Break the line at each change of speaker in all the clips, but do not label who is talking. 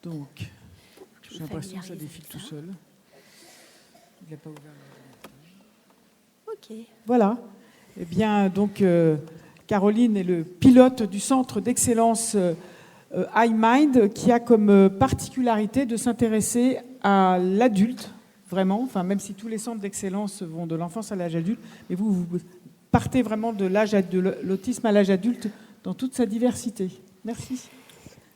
Donc, j'ai l'impression que ça défile tout seul. Il n'a pas ouvert le...
Ok.
Voilà. Eh bien, donc, Caroline est le pilote du centre d'excellence iMind, qui a comme particularité de s'intéresser à l'adulte, vraiment, enfin, même si tous les centres d'excellence vont de l'enfance à l'âge adulte, mais vous partez vraiment de l'autisme à l'âge adulte dans toute sa diversité. Merci.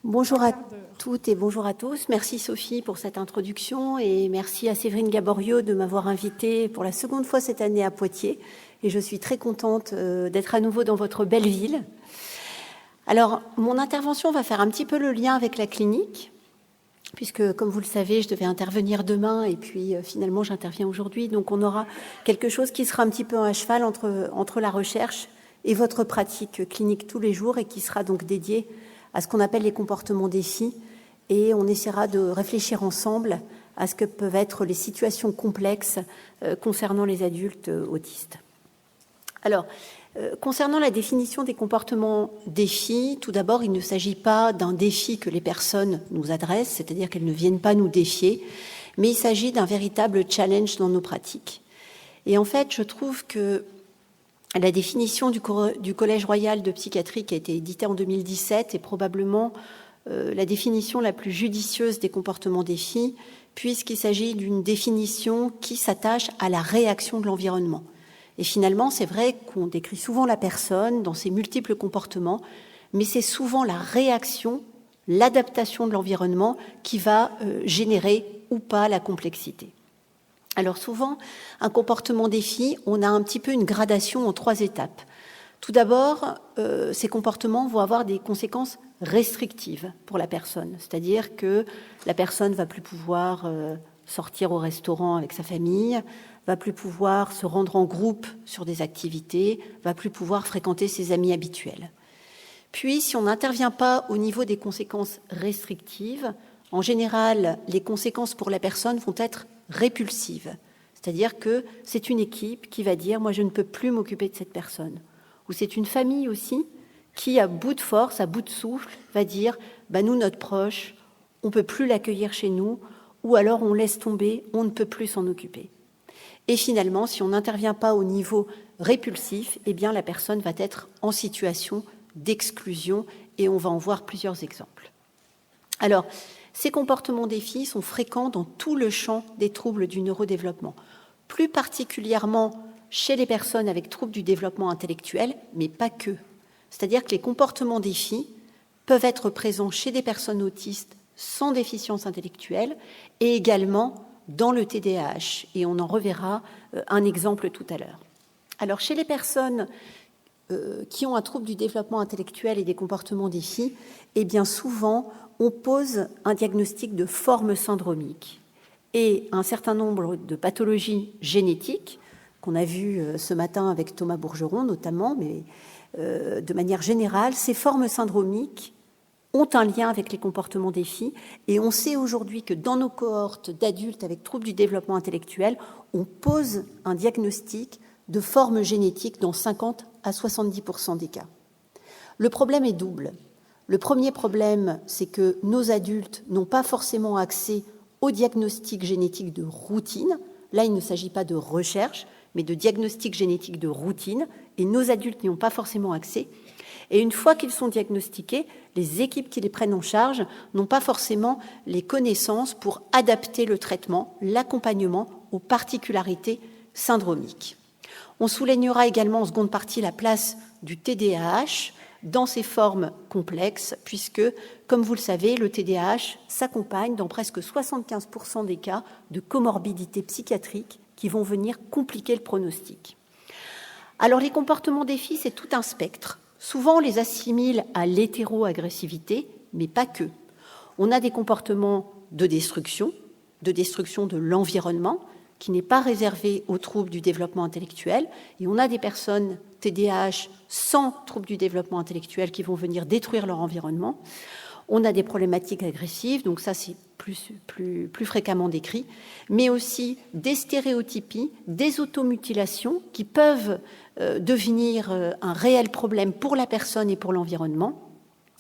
Bonjour à toutes et bonjour à tous. Merci Sophie pour cette introduction et merci à Séverine Gaborio de m'avoir invitée pour la seconde fois cette année à Poitiers. Et je suis très contente d'être à nouveau dans votre belle ville. Alors, mon intervention va faire un petit peu le lien avec la clinique, puisque, comme vous le savez, je devais intervenir demain et puis finalement j'interviens aujourd'hui. Donc, on aura quelque chose qui sera un petit peu à cheval entre la recherche et votre pratique clinique tous les jours et qui sera donc dédié à ce qu'on appelle les comportements défis, et on essaiera de réfléchir ensemble à ce que peuvent être les situations complexes concernant les adultes autistes. Alors, concernant la définition des comportements défis, tout d'abord, il ne s'agit pas d'un défi que les personnes nous adressent, c'est-à-dire qu'elles ne viennent pas nous défier, mais il s'agit d'un véritable challenge dans nos pratiques. Et en fait, je trouve que la définition du Collège royal de psychiatrie qui a été éditée en 2017 est probablement la définition la plus judicieuse des comportements défis, puisqu'il s'agit d'une définition qui s'attache à la réaction de l'environnement. Et finalement, c'est vrai qu'on décrit souvent la personne dans ses multiples comportements, mais c'est souvent la réaction, l'adaptation de l'environnement qui va générer ou pas la complexité. Alors souvent, un comportement défi, on a un petit peu une gradation en 3 étapes. Tout d'abord, ces comportements vont avoir des conséquences restrictives pour la personne, c'est-à-dire que la personne ne va plus pouvoir sortir au restaurant avec sa famille, va plus pouvoir se rendre en groupe sur des activités, va plus pouvoir fréquenter ses amis habituels. Puis, si on n'intervient pas au niveau des conséquences restrictives, en général, les conséquences pour la personne vont être répulsives. C'est-à-dire que c'est une équipe qui va dire « moi, je ne peux plus m'occuper de cette personne ». Ou c'est une famille aussi qui, à bout de force, à bout de souffle, va dire « nous, notre proche, on ne peut plus l'accueillir chez nous » ou alors on laisse tomber, on ne peut plus s'en occuper. Et finalement, si on n'intervient pas au niveau répulsif, eh bien, la personne va être en situation d'exclusion et on va en voir plusieurs exemples. Alors, ces comportements défis sont fréquents dans tout le champ des troubles du neurodéveloppement, plus particulièrement chez les personnes avec troubles du développement intellectuel, mais pas que. C'est-à-dire que les comportements défis peuvent être présents chez des personnes autistes sans déficience intellectuelle et également dans le TDAH. Et on en reverra un exemple tout à l'heure. Alors, chez les personnes qui ont un trouble du développement intellectuel et des comportements défis, eh bien souvent, on pose un diagnostic de forme syndromique et un certain nombre de pathologies génétiques qu'on a vues ce matin avec Thomas Bourgeron notamment, mais de manière générale, ces formes syndromiques ont un lien avec les comportements défis et on sait aujourd'hui que dans nos cohortes d'adultes avec troubles du développement intellectuel, on pose un diagnostic de forme génétique dans 50 à 70% des cas. Le problème est double. Le premier problème, c'est que nos adultes n'ont pas forcément accès au diagnostic génétique de routine. Là, il ne s'agit pas de recherche, mais de diagnostic génétique de routine. Et nos adultes n'y ont pas forcément accès. Et une fois qu'ils sont diagnostiqués, les équipes qui les prennent en charge n'ont pas forcément les connaissances pour adapter le traitement, l'accompagnement aux particularités syndromiques. On soulignera également en seconde partie la place du TDAH dans ces formes complexes, puisque, comme vous le savez, le TDAH s'accompagne dans presque 75% des cas de comorbidités psychiatriques qui vont venir compliquer le pronostic. Alors, les comportements défis, c'est tout un spectre. Souvent, on les assimile à l'hétéroagressivité, mais pas que. On a des comportements de destruction de l'environnement, qui n'est pas réservé aux troubles du développement intellectuel, et on a des personnes TDAH sans troubles du développement intellectuel qui vont venir détruire leur environnement. On a des problématiques agressives, donc ça c'est plus fréquemment décrit, mais aussi des stéréotypies, des automutilations qui peuvent devenir un réel problème pour la personne et pour l'environnement.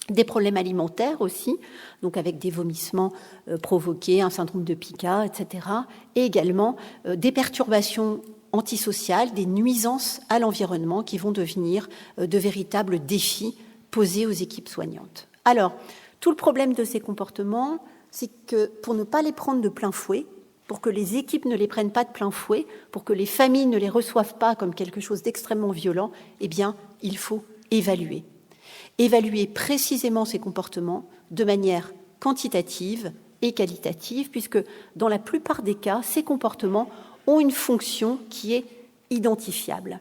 Des problèmes alimentaires aussi, donc avec des vomissements provoqués, un syndrome de Pica, etc. Et également des perturbations antisociales, des nuisances à l'environnement qui vont devenir de véritables défis posés aux équipes soignantes. Alors, tout le problème de ces comportements, c'est que pour ne pas les prendre de plein fouet, pour que les équipes ne les prennent pas de plein fouet, pour que les familles ne les reçoivent pas comme quelque chose d'extrêmement violent, eh bien, il faut évaluer. Évaluer précisément ces comportements de manière quantitative et qualitative, puisque dans la plupart des cas, ces comportements ont une fonction qui est identifiable.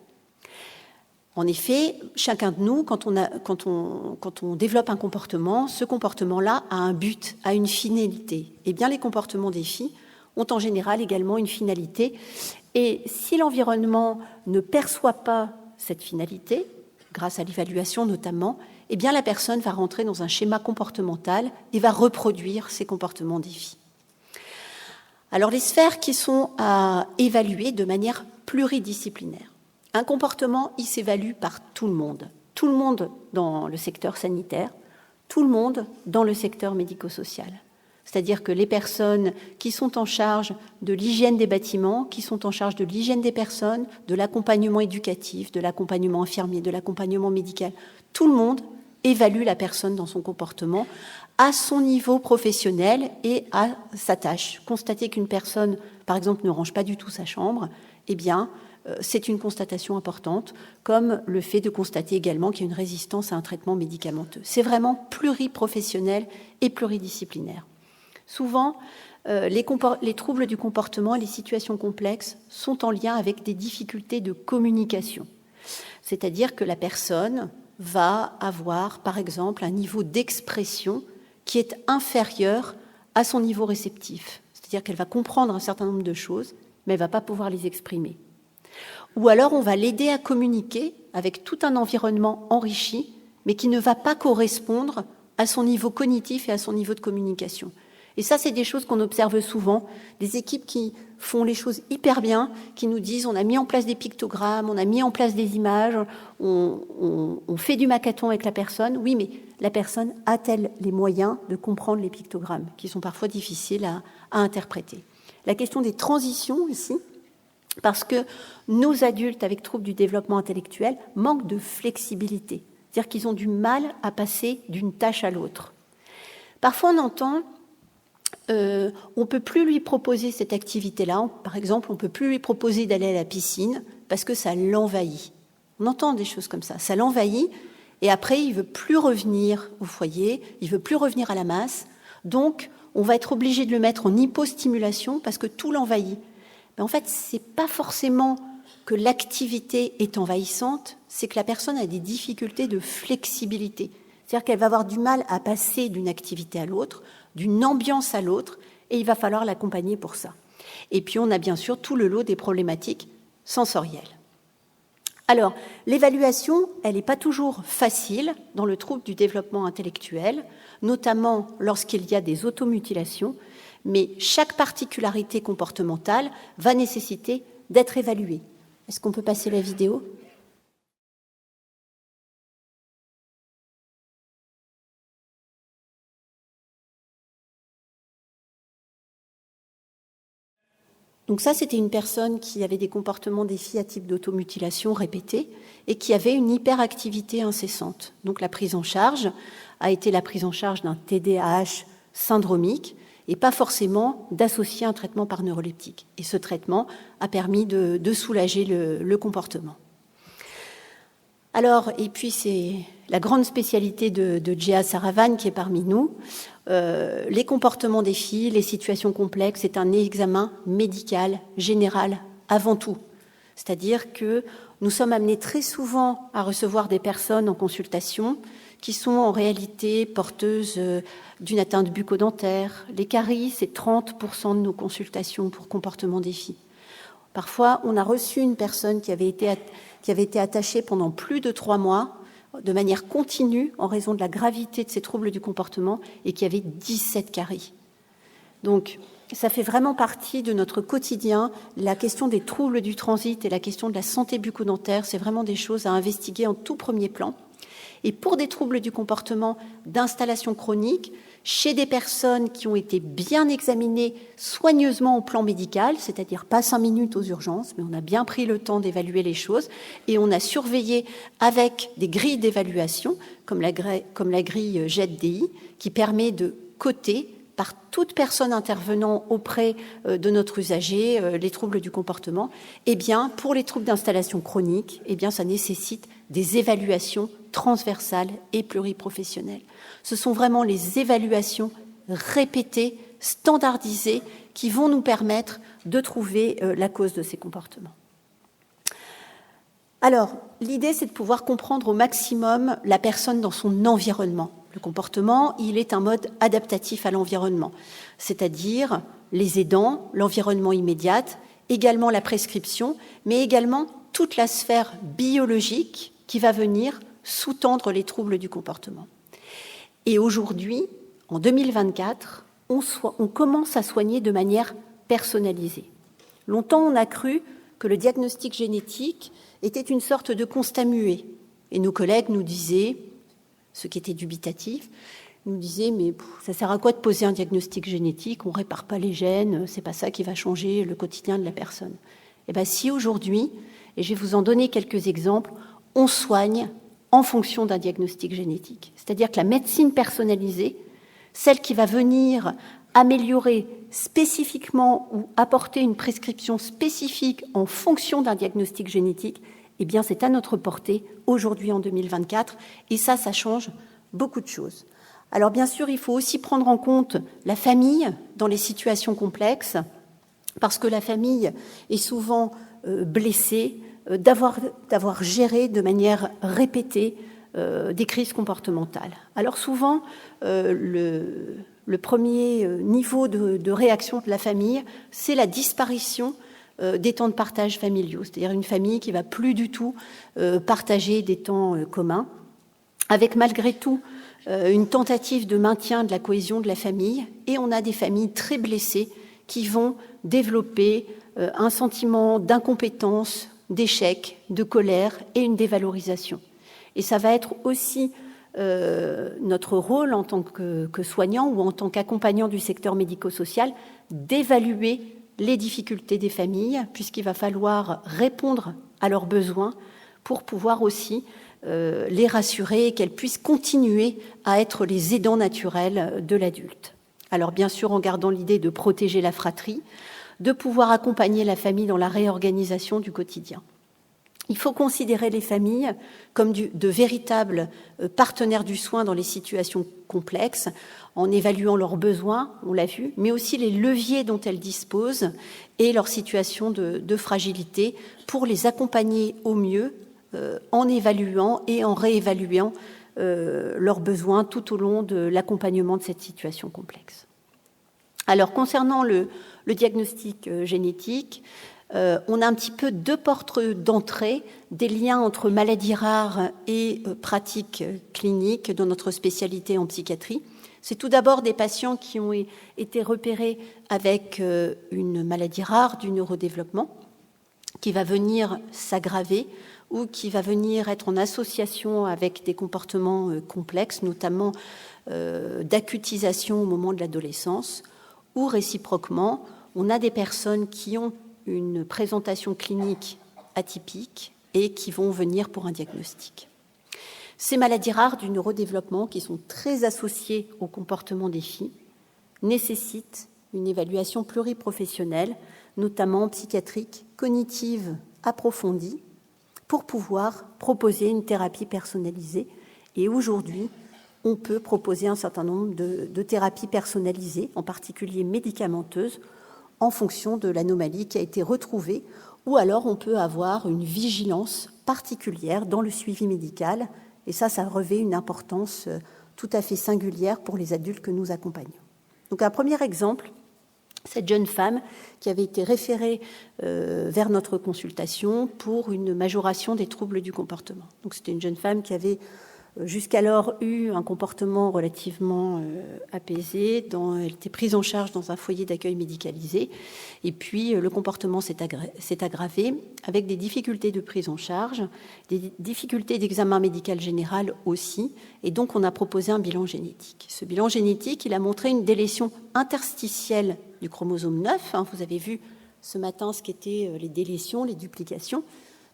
En effet, chacun de nous, quand on développe un comportement, ce comportement-là a un but, a une finalité. Eh bien, les comportements des filles ont en général également une finalité. Et si l'environnement ne perçoit pas cette finalité, grâce à l'évaluation notamment, eh bien la personne va rentrer dans un schéma comportemental et va reproduire ces comportements des filles. Alors les sphères qui sont à évaluer de manière pluridisciplinaire. Un comportement, il s'évalue par tout le monde. Tout le monde dans le secteur sanitaire, tout le monde dans le secteur médico-social. C'est-à-dire que les personnes qui sont en charge de l'hygiène des bâtiments, qui sont en charge de l'hygiène des personnes, de l'accompagnement éducatif, de l'accompagnement infirmier, de l'accompagnement médical, tout le monde évalue la personne dans son comportement à son niveau professionnel et à sa tâche. Constater qu'une personne, par exemple, ne range pas du tout sa chambre, eh bien, c'est une constatation importante, comme le fait de constater également qu'il y a une résistance à un traitement médicamenteux. C'est vraiment pluriprofessionnel et pluridisciplinaire. Souvent, les troubles du comportement et les situations complexes sont en lien avec des difficultés de communication. C'est-à-dire que la personne va avoir, par exemple, un niveau d'expression qui est inférieur à son niveau réceptif. C'est-à-dire qu'elle va comprendre un certain nombre de choses, mais elle ne va pas pouvoir les exprimer. Ou alors, on va l'aider à communiquer avec tout un environnement enrichi, mais qui ne va pas correspondre à son niveau cognitif et à son niveau de communication. Et ça, c'est des choses qu'on observe souvent, des équipes qui font les choses hyper bien, qui nous disent on a mis en place des pictogrammes, on a mis en place des images, on fait du maquetton avec la personne. Oui, mais la personne a-t-elle les moyens de comprendre les pictogrammes, qui sont parfois difficiles à interpréter? La question des transitions ici, parce que nos adultes avec troubles du développement intellectuel manquent de flexibilité, c'est-à-dire qu'ils ont du mal à passer d'une tâche à l'autre. Parfois, on entend on ne peut plus lui proposer cette activité-là. Par exemple, on ne peut plus lui proposer d'aller à la piscine parce que ça l'envahit. On entend des choses comme ça. Ça l'envahit et après, il ne veut plus revenir au foyer, il ne veut plus revenir à la masse. Donc, on va être obligé de le mettre en hypostimulation parce que tout l'envahit. Mais en fait, ce n'est pas forcément que l'activité est envahissante, c'est que la personne a des difficultés de flexibilité. C'est-à-dire qu'elle va avoir du mal à passer d'une activité à l'autre, d'une ambiance à l'autre, et il va falloir l'accompagner pour ça. Et puis, on a bien sûr tout le lot des problématiques sensorielles. Alors, l'évaluation, elle n'est pas toujours facile dans le trouble du développement intellectuel, notamment lorsqu'il y a des automutilations, mais chaque particularité comportementale va nécessiter d'être évaluée. Est-ce qu'on peut passer la vidéo ? Donc ça, c'était une personne qui avait des comportements des filles à type d'automutilation répétés et qui avait une hyperactivité incessante. Donc la prise en charge a été la prise en charge d'un TDAH syndromique et pas forcément d'associer un traitement par neuroleptique. Et ce traitement a permis de soulager le comportement. Alors, et puis c'est la grande spécialité de Jea Saravan qui est parmi nous. Les comportements des filles, les situations complexes, c'est un examen médical général avant tout. C'est-à-dire que nous sommes amenés très souvent à recevoir des personnes en consultation qui sont en réalité porteuses d'une atteinte bucco-dentaire. Les caries, c'est 30% de nos consultations pour comportement des filles. Parfois, on a reçu une personne qui avait été attachée pendant plus de 3 mois de manière continue en raison de la gravité de ces troubles du comportement et qui avait 17 caries. Donc, ça fait vraiment partie de notre quotidien. La question des troubles du transit et la question de la santé bucco-dentaire, c'est vraiment des choses à investiguer en tout premier plan. Et pour des troubles du comportement d'installation chronique, chez des personnes qui ont été bien examinées soigneusement au plan médical, c'est-à-dire pas 5 minutes aux urgences, mais on a bien pris le temps d'évaluer les choses et on a surveillé avec des grilles d'évaluation, comme la grille JET-DI, qui permet de coter par toute personne intervenant auprès de notre usager les troubles du comportement. Eh bien, pour les troubles d'installation chronique, eh bien, ça nécessite des évaluations transversales et pluriprofessionnelles. Ce sont vraiment les évaluations répétées, standardisées, qui vont nous permettre de trouver la cause de ces comportements. Alors, l'idée, c'est de pouvoir comprendre au maximum la personne dans son environnement. Le comportement, il est un mode adaptatif à l'environnement, c'est-à-dire les aidants, l'environnement immédiat, également la prescription, mais également toute la sphère biologique qui va venir sous-tendre les troubles du comportement. Et aujourd'hui, en 2024, on commence à soigner de manière personnalisée. Longtemps, on a cru que le diagnostic génétique était une sorte de constat muet. Et nos collègues nous disaient, ceux qui étaient dubitatifs, nous disaient « mais ça sert à quoi de poser un diagnostic génétique? On ne répare pas les gènes, c'est pas ça qui va changer le quotidien de la personne. » Eh bien si aujourd'hui, et je vais vous en donner quelques exemples, on soigne en fonction d'un diagnostic génétique. C'est-à-dire que la médecine personnalisée, celle qui va venir améliorer spécifiquement ou apporter une prescription spécifique en fonction d'un diagnostic génétique, eh bien c'est à notre portée aujourd'hui en 2024 et ça change beaucoup de choses. Alors bien sûr, il faut aussi prendre en compte la famille dans les situations complexes parce que la famille est souvent blessée d'avoir géré de manière répétée des crises comportementales. Alors souvent, le premier niveau de réaction de la famille, c'est la disparition des temps de partage familiaux, c'est-à-dire une famille qui ne va plus du tout partager des temps communs, avec malgré tout une tentative de maintien de la cohésion de la famille, et on a des familles très blessées qui vont développer un sentiment d'incompétence, d'échec, de colère et une dévalorisation. Et ça va être aussi notre rôle en tant que soignant ou en tant qu'accompagnant du secteur médico-social d'évaluer les difficultés des familles, puisqu'il va falloir répondre à leurs besoins pour pouvoir aussi les rassurer et qu'elles puissent continuer à être les aidants naturels de l'adulte. Alors bien sûr en gardant l'idée de protéger la fratrie, de pouvoir accompagner la famille dans la réorganisation du quotidien. Il faut considérer les familles comme de véritables partenaires du soin dans les situations complexes, en évaluant leurs besoins, on l'a vu, mais aussi les leviers dont elles disposent et leur situation de fragilité pour les accompagner au mieux en évaluant et en réévaluant leurs besoins tout au long de l'accompagnement de cette situation complexe. Alors, concernant le diagnostic génétique, on a un petit peu deux portes d'entrée des liens entre maladies rares et pratiques cliniques dans notre spécialité en psychiatrie. C'est tout d'abord des patients qui ont été repérés avec une maladie rare du neurodéveloppement qui va venir s'aggraver ou qui va venir être en association avec des comportements complexes, notamment d'acutisation au moment de l'adolescence, ou réciproquement, on a des personnes qui ont une présentation clinique atypique et qui vont venir pour un diagnostic. Ces maladies rares du neurodéveloppement, qui sont très associées au comportement des filles, nécessitent une évaluation pluriprofessionnelle, notamment psychiatrique, cognitive approfondie, pour pouvoir proposer une thérapie personnalisée. Et aujourd'hui, on peut proposer un certain nombre de thérapies personnalisées, en particulier médicamenteuses, en fonction de l'anomalie qui a été retrouvée, ou alors on peut avoir une vigilance particulière dans le suivi médical, et ça revêt une importance tout à fait singulière pour les adultes que nous accompagnons. Donc un premier exemple, cette jeune femme qui avait été référée vers notre consultation pour une majoration des troubles du comportement. Donc c'était une jeune femme qui avait jusqu'alors eu un comportement relativement apaisé, elle était prise en charge dans un foyer d'accueil médicalisé, et puis le comportement s'est aggravé avec des difficultés de prise en charge, des difficultés d'examen médical général aussi, et donc on a proposé un bilan génétique. Ce bilan génétique, il a montré une délétion interstitielle du chromosome 9, vous avez vu ce matin ce qu'étaient les délétions, les duplications.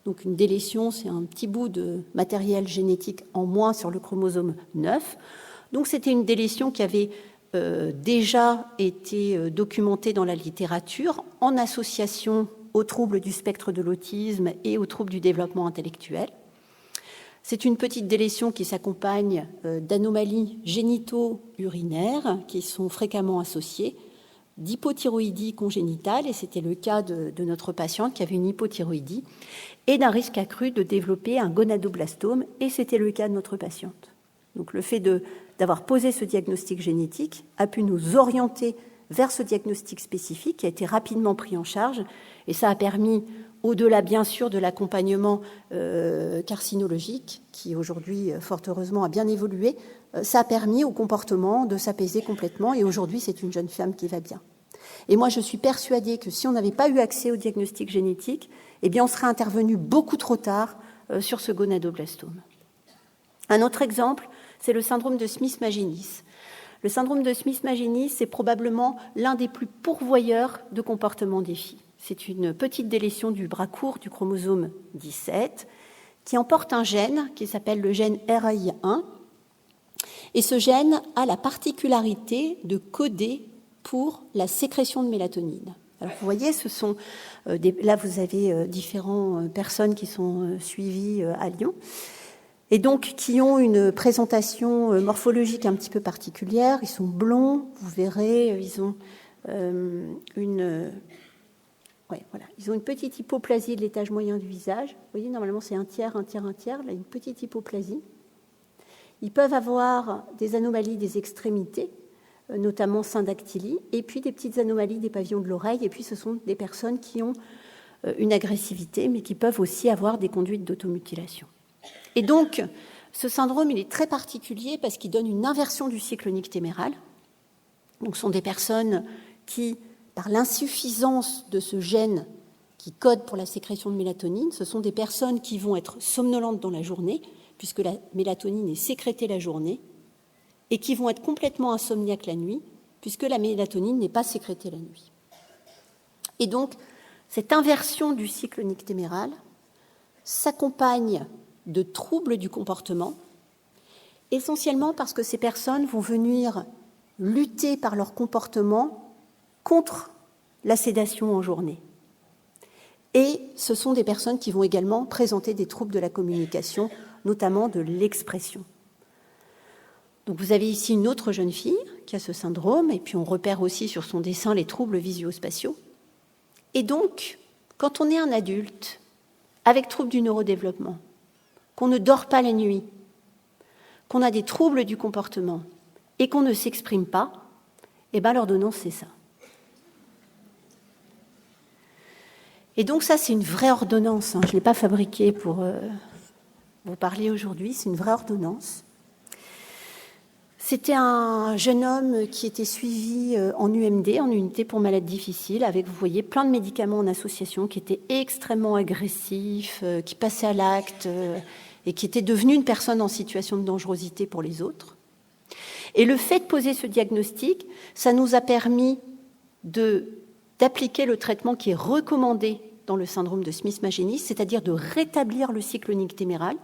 Donc une délétion, c'est un petit bout de matériel génétique en moins sur le chromosome 9. Donc c'était une délétion qui avait déjà été documentée dans la littérature en association aux troubles du spectre de l'autisme et aux troubles du développement intellectuel. C'est une petite délétion qui s'accompagne d'anomalies génito-urinaires qui sont fréquemment associées, d'hypothyroïdie congénitale, et c'était le cas de notre patiente qui avait une hypothyroïdie, et d'un risque accru de développer un gonadoblastome, et c'était le cas de notre patiente. Donc le fait d'avoir posé ce diagnostic génétique a pu nous orienter vers ce diagnostic spécifique qui a été rapidement pris en charge, et ça a permis, au-delà bien sûr de l'accompagnement carcinologique, qui aujourd'hui, fort heureusement, a bien évolué, ça a permis au comportement de s'apaiser complètement, et aujourd'hui c'est une jeune femme qui va bien. Et moi je suis persuadée que si on n'avait pas eu accès au diagnostic génétique, eh bien on serait intervenu beaucoup trop tard sur ce gonadoblastome. Un autre exemple, c'est le syndrome de Smith-Magenis. Le syndrome de Smith-Magenis, c'est probablement l'un des plus pourvoyeurs de comportements des filles. C'est une petite délétion du bras court du chromosome 17 qui emporte un gène qui s'appelle le gène RAI1. Et ce gène a la particularité de coder pour la sécrétion de mélatonine. Alors vous voyez, là vous avez différentes personnes qui sont suivies à Lyon, et donc qui ont une présentation morphologique un petit peu particulière. Ils sont blonds, vous verrez, ils ont une petite hypoplasie de l'étage moyen du visage. Vous voyez, normalement c'est un tiers, là une petite hypoplasie. Ils peuvent avoir des anomalies des extrémités, notamment syndactylie, et puis des petites anomalies des pavillons de l'oreille, et puis ce sont des personnes qui ont une agressivité, mais qui peuvent aussi avoir des conduites d'automutilation. Et donc, ce syndrome, il est très particulier parce qu'il donne une inversion du cycle nictéméral. Donc, ce sont des personnes qui, par l'insuffisance de ce gène qui code pour la sécrétion de mélatonine, ce sont des personnes qui vont être somnolentes dans la journée, puisque la mélatonine est sécrétée la journée, et qui vont être complètement insomniaques la nuit, puisque la mélatonine n'est pas sécrétée la nuit. Et donc, cette inversion du cycle nictéméral s'accompagne de troubles du comportement, essentiellement parce que ces personnes vont venir lutter par leur comportement contre la sédation en journée. Et ce sont des personnes qui vont également présenter des troubles de la communication, notamment de l'expression. Donc vous avez ici une autre jeune fille qui a ce syndrome, et puis on repère aussi sur son dessin les troubles visuospatiaux. Et donc, quand on est un adulte avec troubles du neurodéveloppement, qu'on ne dort pas la nuit, qu'on a des troubles du comportement et qu'on ne s'exprime pas, eh bien l'ordonnance c'est ça. Et donc ça c'est une vraie ordonnance, je ne l'ai pas fabriquée pour vous parler aujourd'hui, c'est une vraie ordonnance. C'était un jeune homme qui était suivi en UMD, en unité pour malades difficiles, avec, vous voyez, plein de médicaments en association, qui étaient extrêmement agressifs, qui passaient à l'acte et qui était devenu une personne en situation de dangerosité pour les autres. Et le fait de poser ce diagnostic, ça nous a permis d'appliquer le traitement qui est recommandé dans le syndrome de Smith-Magenis, c'est-à-dire de rétablir le cycle nictéméral.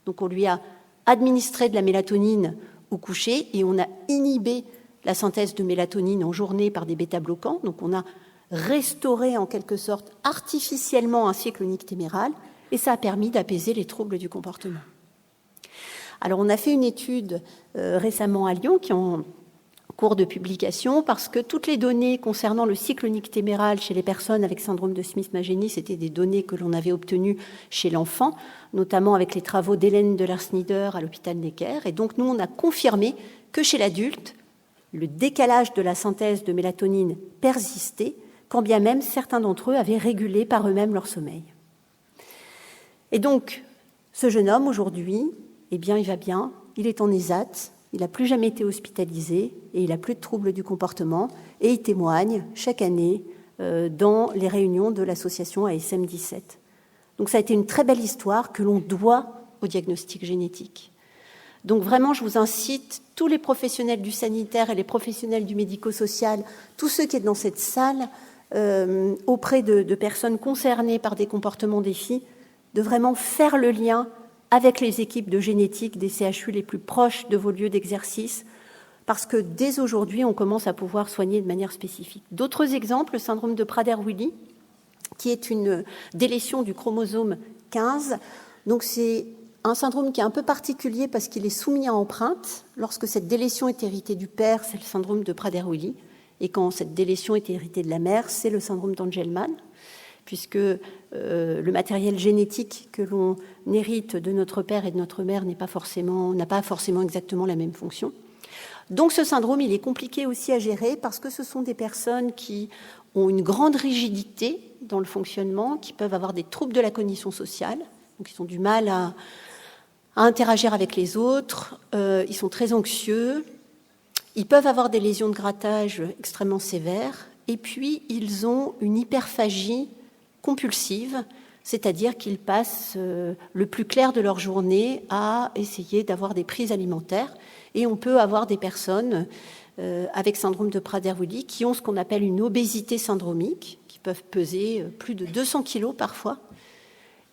Donc on lui a administré de la mélatonine au coucher et on a inhibé la synthèse de mélatonine en journée par des bêta-bloquants. Donc on a restauré en quelque sorte artificiellement un cycle nictéméral et ça a permis d'apaiser les troubles du comportement. Alors on a fait une étude récemment à Lyon qui est en cours de publication parce que toutes les données concernant le cycle nictéméral chez les personnes avec syndrome de Smith-Magenis c'était des données que l'on avait obtenues chez l'enfant, notamment avec les travaux d'Hélène Delarsnider à l'hôpital Necker. Et donc nous, on a confirmé que chez l'adulte, le décalage de la synthèse de mélatonine persistait, quand bien même certains d'entre eux avaient régulé par eux-mêmes leur sommeil. Et donc, ce jeune homme, aujourd'hui, eh bien, il va bien, il est en ESAT, il n'a plus jamais été hospitalisé et il n'a plus de troubles du comportement et il témoigne chaque année dans les réunions de l'association ASM 17. Donc ça a été une très belle histoire que l'on doit au diagnostic génétique. Donc vraiment, je vous incite, tous les professionnels du sanitaire et les professionnels du médico-social, tous ceux qui sont dans cette salle, auprès de personnes concernées par des comportements défis, de vraiment faire le lien avec les équipes de génétique des CHU les plus proches de vos lieux d'exercice, parce que dès aujourd'hui, on commence à pouvoir soigner de manière spécifique. D'autres exemples, le syndrome de Prader-Willi, qui est une délétion du chromosome 15. Donc c'est un syndrome qui est un peu particulier parce qu'il est soumis à empreinte. Lorsque cette délétion est héritée du père, c'est le syndrome de Prader-Willi. Et quand cette délétion est héritée de la mère, c'est le syndrome d'Angelman, puisque le matériel génétique que l'on hérite de notre père et de notre mère n'a pas forcément exactement la même fonction. Donc ce syndrome, il est compliqué aussi à gérer parce que ce sont des personnes qui ont une grande rigidité dans le fonctionnement, qui peuvent avoir des troubles de la cognition sociale, donc ils ont du mal à interagir avec les autres, ils sont très anxieux, ils peuvent avoir des lésions de grattage extrêmement sévères, et puis ils ont une hyperphagie compulsive, c'est-à-dire qu'ils passent le plus clair de leur journée à essayer d'avoir des prises alimentaires, et on peut avoir des personnes avec syndrome de Prader-Willi qui ont ce qu'on appelle une obésité syndromique, qui peuvent peser plus de 200 kilos parfois.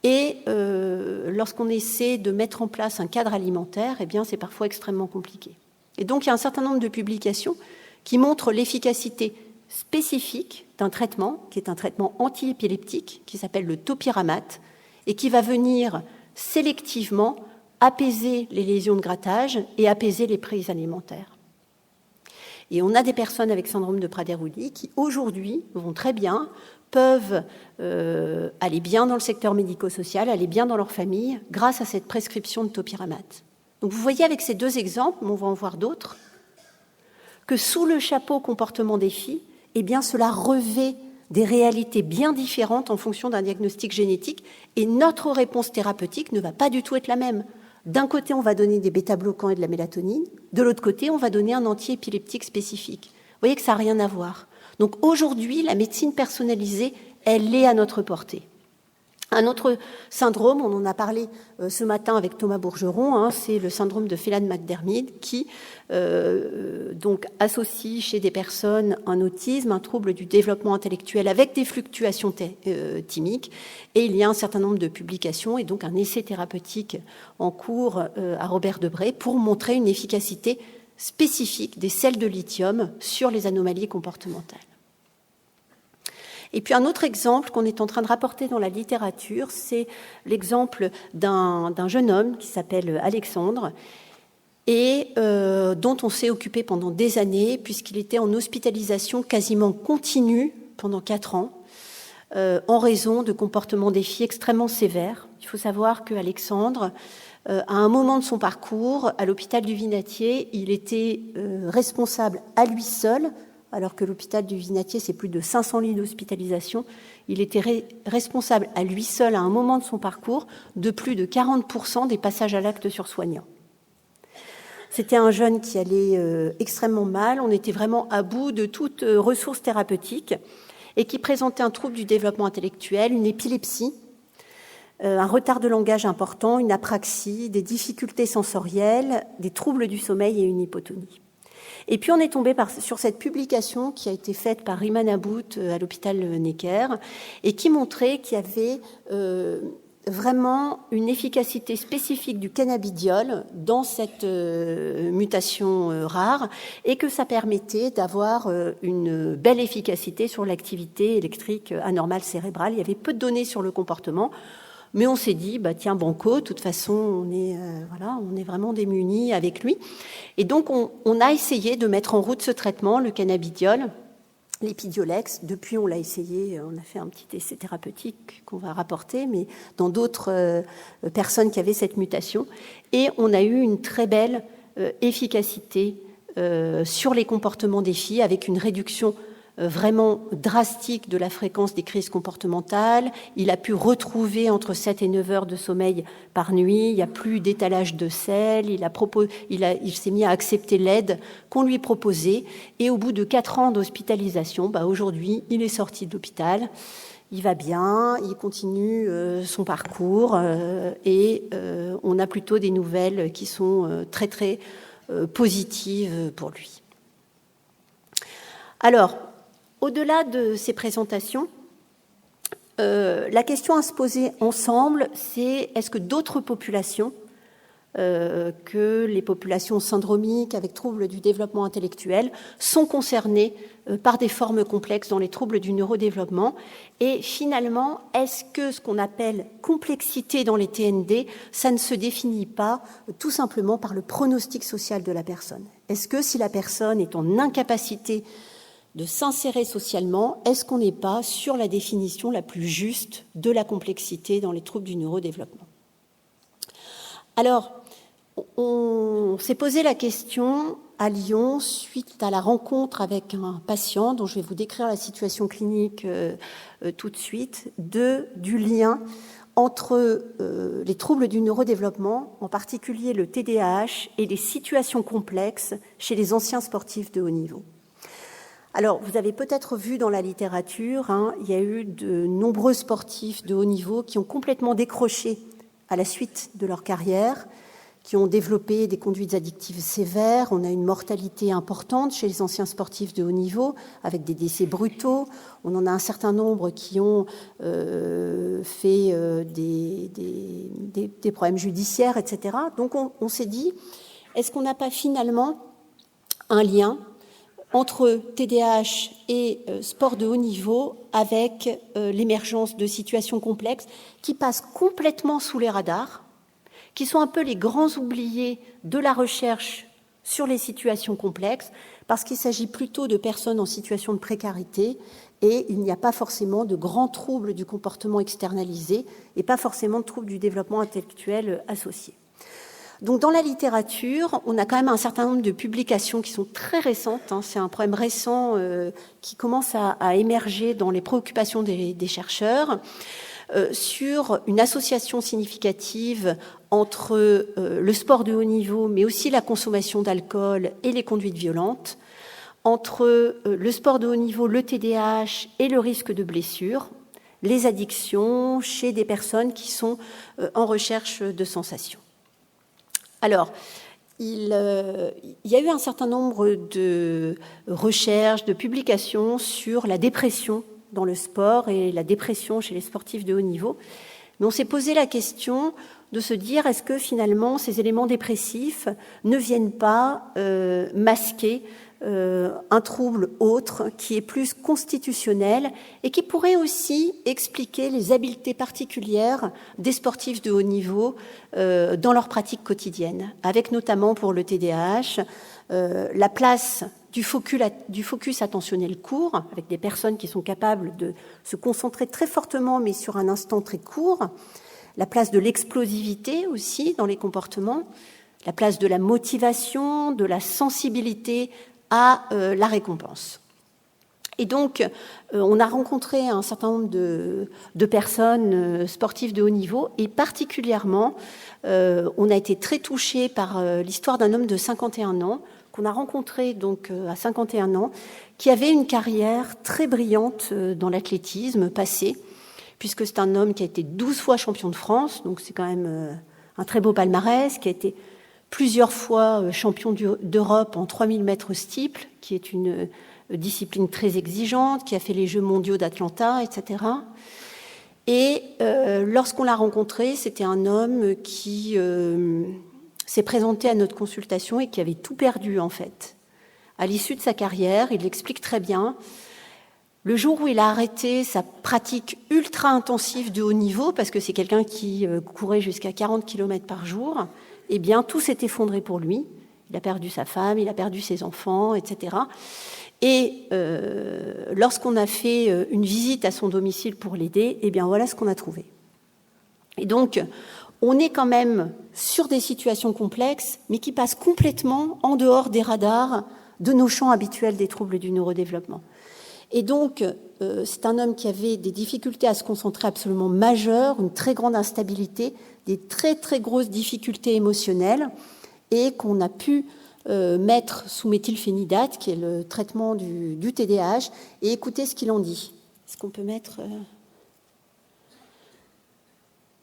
Et lorsqu'on essaie de mettre en place un cadre alimentaire, eh bien, c'est parfois extrêmement compliqué. Et donc, il y a un certain nombre de publications qui montrent l'efficacité spécifique d'un traitement, qui est un traitement antiépileptique, qui s'appelle le topiramate, et qui va venir sélectivement apaiser les lésions de grattage et apaiser les prises alimentaires. Et on a des personnes avec syndrome de Prader-Willi qui, aujourd'hui, vont très bien, peuvent aller bien dans le secteur médico-social, aller bien dans leur famille, grâce à cette prescription de topiramate. Donc vous voyez avec ces deux exemples, mais on va en voir d'autres, que sous le chapeau comportement défi, eh bien cela revêt des réalités bien différentes en fonction d'un diagnostic génétique, et notre réponse thérapeutique ne va pas du tout être la même. D'un côté, on va donner des bêta-bloquants et de la mélatonine, de l'autre côté, on va donner un antiépileptique spécifique. Vous voyez que ça n'a rien à voir. Donc aujourd'hui, la médecine personnalisée, elle est à notre portée. Un autre syndrome, on en a parlé ce matin avec Thomas Bourgeron, c'est le syndrome de Phelan-McDermid qui donc associe chez des personnes un autisme, un trouble du développement intellectuel avec des fluctuations thymiques. Et il y a un certain nombre de publications et donc un essai thérapeutique en cours à Robert Debré pour montrer une efficacité spécifique des sels de lithium sur les anomalies comportementales. Et puis un autre exemple qu'on est en train de rapporter dans la littérature, c'est l'exemple d'un jeune homme qui s'appelle Alexandre et dont on s'est occupé pendant des années puisqu'il était en hospitalisation quasiment continue pendant 4 ans en raison de comportements défis extrêmement sévères. Il faut savoir qu'Alexandre, à un moment de son parcours, à l'hôpital du Vinatier, il était responsable à lui seul, alors que l'hôpital du Vinatier, c'est plus de 500 lits d'hospitalisation. Il était responsable à lui seul, à un moment de son parcours, de plus de 40% des passages à l'acte sur soignants. C'était un jeune qui allait extrêmement mal. On était vraiment à bout de toute ressource thérapeutique et qui présentait un trouble du développement intellectuel, une épilepsie, un retard de langage important, une apraxie, des difficultés sensorielles, des troubles du sommeil et une hypotonie. Et puis on est tombé sur cette publication qui a été faite par Iman About à l'hôpital Necker et qui montrait qu'il y avait vraiment une efficacité spécifique du cannabidiol dans cette mutation rare et que ça permettait d'avoir une belle efficacité sur l'activité électrique anormale cérébrale. Il y avait peu de données sur le comportement. Mais on s'est dit, tiens, banco, de toute façon, on est vraiment démunis avec lui. Et donc, on a essayé de mettre en route ce traitement, le cannabidiol, l'épidiolex. Depuis, on l'a essayé, on a fait un petit essai thérapeutique qu'on va rapporter, mais dans d'autres personnes qui avaient cette mutation. Et on a eu une très belle efficacité sur les comportements défis, avec une réduction vraiment drastique de la fréquence des crises comportementales. Il a pu retrouver entre 7 et 9 heures de sommeil par nuit. Il n'y a plus d'étalage de sel. Il s'est mis à accepter l'aide qu'on lui proposait. Et au bout de 4 ans d'hospitalisation, aujourd'hui, il est sorti de l'hôpital. Il va bien, il continue son parcours et on a plutôt des nouvelles qui sont très, très positives pour lui. Alors, au-delà de ces présentations, la question à se poser ensemble, c'est est-ce que d'autres populations que les populations syndromiques avec troubles du développement intellectuel sont concernées par des formes complexes dans les troubles du neurodéveloppement. Et finalement, est-ce que ce qu'on appelle complexité dans les TND, ça ne se définit pas tout simplement par le pronostic social de la personne? Est-ce que si la personne est en incapacité de s'insérer socialement, est-ce qu'on n'est pas sur la définition la plus juste de la complexité dans les troubles du neurodéveloppement? Alors, on s'est posé la question à Lyon suite à la rencontre avec un patient dont je vais vous décrire la situation clinique tout de suite, du lien entre les troubles du neurodéveloppement, en particulier le TDAH, et les situations complexes chez les anciens sportifs de haut niveau. Alors, vous avez peut-être vu dans la littérature, il y a eu de nombreux sportifs de haut niveau qui ont complètement décroché à la suite de leur carrière, qui ont développé des conduites addictives sévères. On a une mortalité importante chez les anciens sportifs de haut niveau, avec des décès brutaux. On en a un certain nombre qui ont fait des problèmes judiciaires, etc. Donc, on s'est dit, est-ce qu'on n'a pas finalement un lien entre TDAH et sport de haut niveau avec l'émergence de situations complexes qui passent complètement sous les radars, qui sont un peu les grands oubliés de la recherche sur les situations complexes, parce qu'il s'agit plutôt de personnes en situation de précarité et il n'y a pas forcément de grands troubles du comportement externalisé et pas forcément de troubles du développement intellectuel associés. Donc, dans la littérature, on a quand même un certain nombre de publications qui sont très récentes. C'est un problème récent qui commence à émerger dans les préoccupations des chercheurs sur une association significative entre le sport de haut niveau, mais aussi la consommation d'alcool et les conduites violentes, entre le sport de haut niveau, le TDAH et le risque de blessure, les addictions chez des personnes qui sont en recherche de sensations. Alors, il y a eu un certain nombre de recherches, de publications sur la dépression dans le sport et la dépression chez les sportifs de haut niveau. Mais on s'est posé la question de se dire, est-ce que finalement ces éléments dépressifs ne viennent pas masquer un trouble autre qui est plus constitutionnel et qui pourrait aussi expliquer les habiletés particulières des sportifs de haut niveau dans leur pratique quotidienne, avec notamment pour le TDAH la place du focus attentionnel court, avec des personnes qui sont capables de se concentrer très fortement mais sur un instant très court, la place de l'explosivité aussi dans les comportements, la place de la motivation, de la sensibilité à la récompense. Et donc, on a rencontré un certain nombre de personnes sportives de haut niveau, et particulièrement, on a été très touchés par l'histoire d'un homme de 51 ans, qu'on a rencontré donc à 51 ans, qui avait une carrière très brillante dans l'athlétisme passé, puisque c'est un homme qui a été 12 fois champion de France, donc c'est quand même un très beau palmarès, qui a été plusieurs fois champion d'Europe en 3000 mètres steeple, qui est une discipline très exigeante, qui a fait les Jeux mondiaux d'Atlanta, etc. Et lorsqu'on l'a rencontré, c'était un homme qui s'est présenté à notre consultation et qui avait tout perdu, en fait. À l'issue de sa carrière, il l'explique très bien, le jour où il a arrêté sa pratique ultra-intensive de haut niveau, parce que c'est quelqu'un qui courait jusqu'à 40 km par jour, eh bien, tout s'est effondré pour lui. Il a perdu sa femme, il a perdu ses enfants, etc. Et lorsqu'on a fait une visite à son domicile pour l'aider, eh bien, voilà ce qu'on a trouvé. Et donc, on est quand même sur des situations complexes, mais qui passent complètement en dehors des radars de nos champs habituels des troubles du neurodéveloppement. Et donc, c'est un homme qui avait des difficultés à se concentrer absolument majeures, une très grande instabilité, des très très grosses difficultés émotionnelles, et qu'on a pu mettre sous méthylphénidate, qui est le traitement du TDAH, et écouter ce qu'il en dit. Est-ce qu'on peut mettre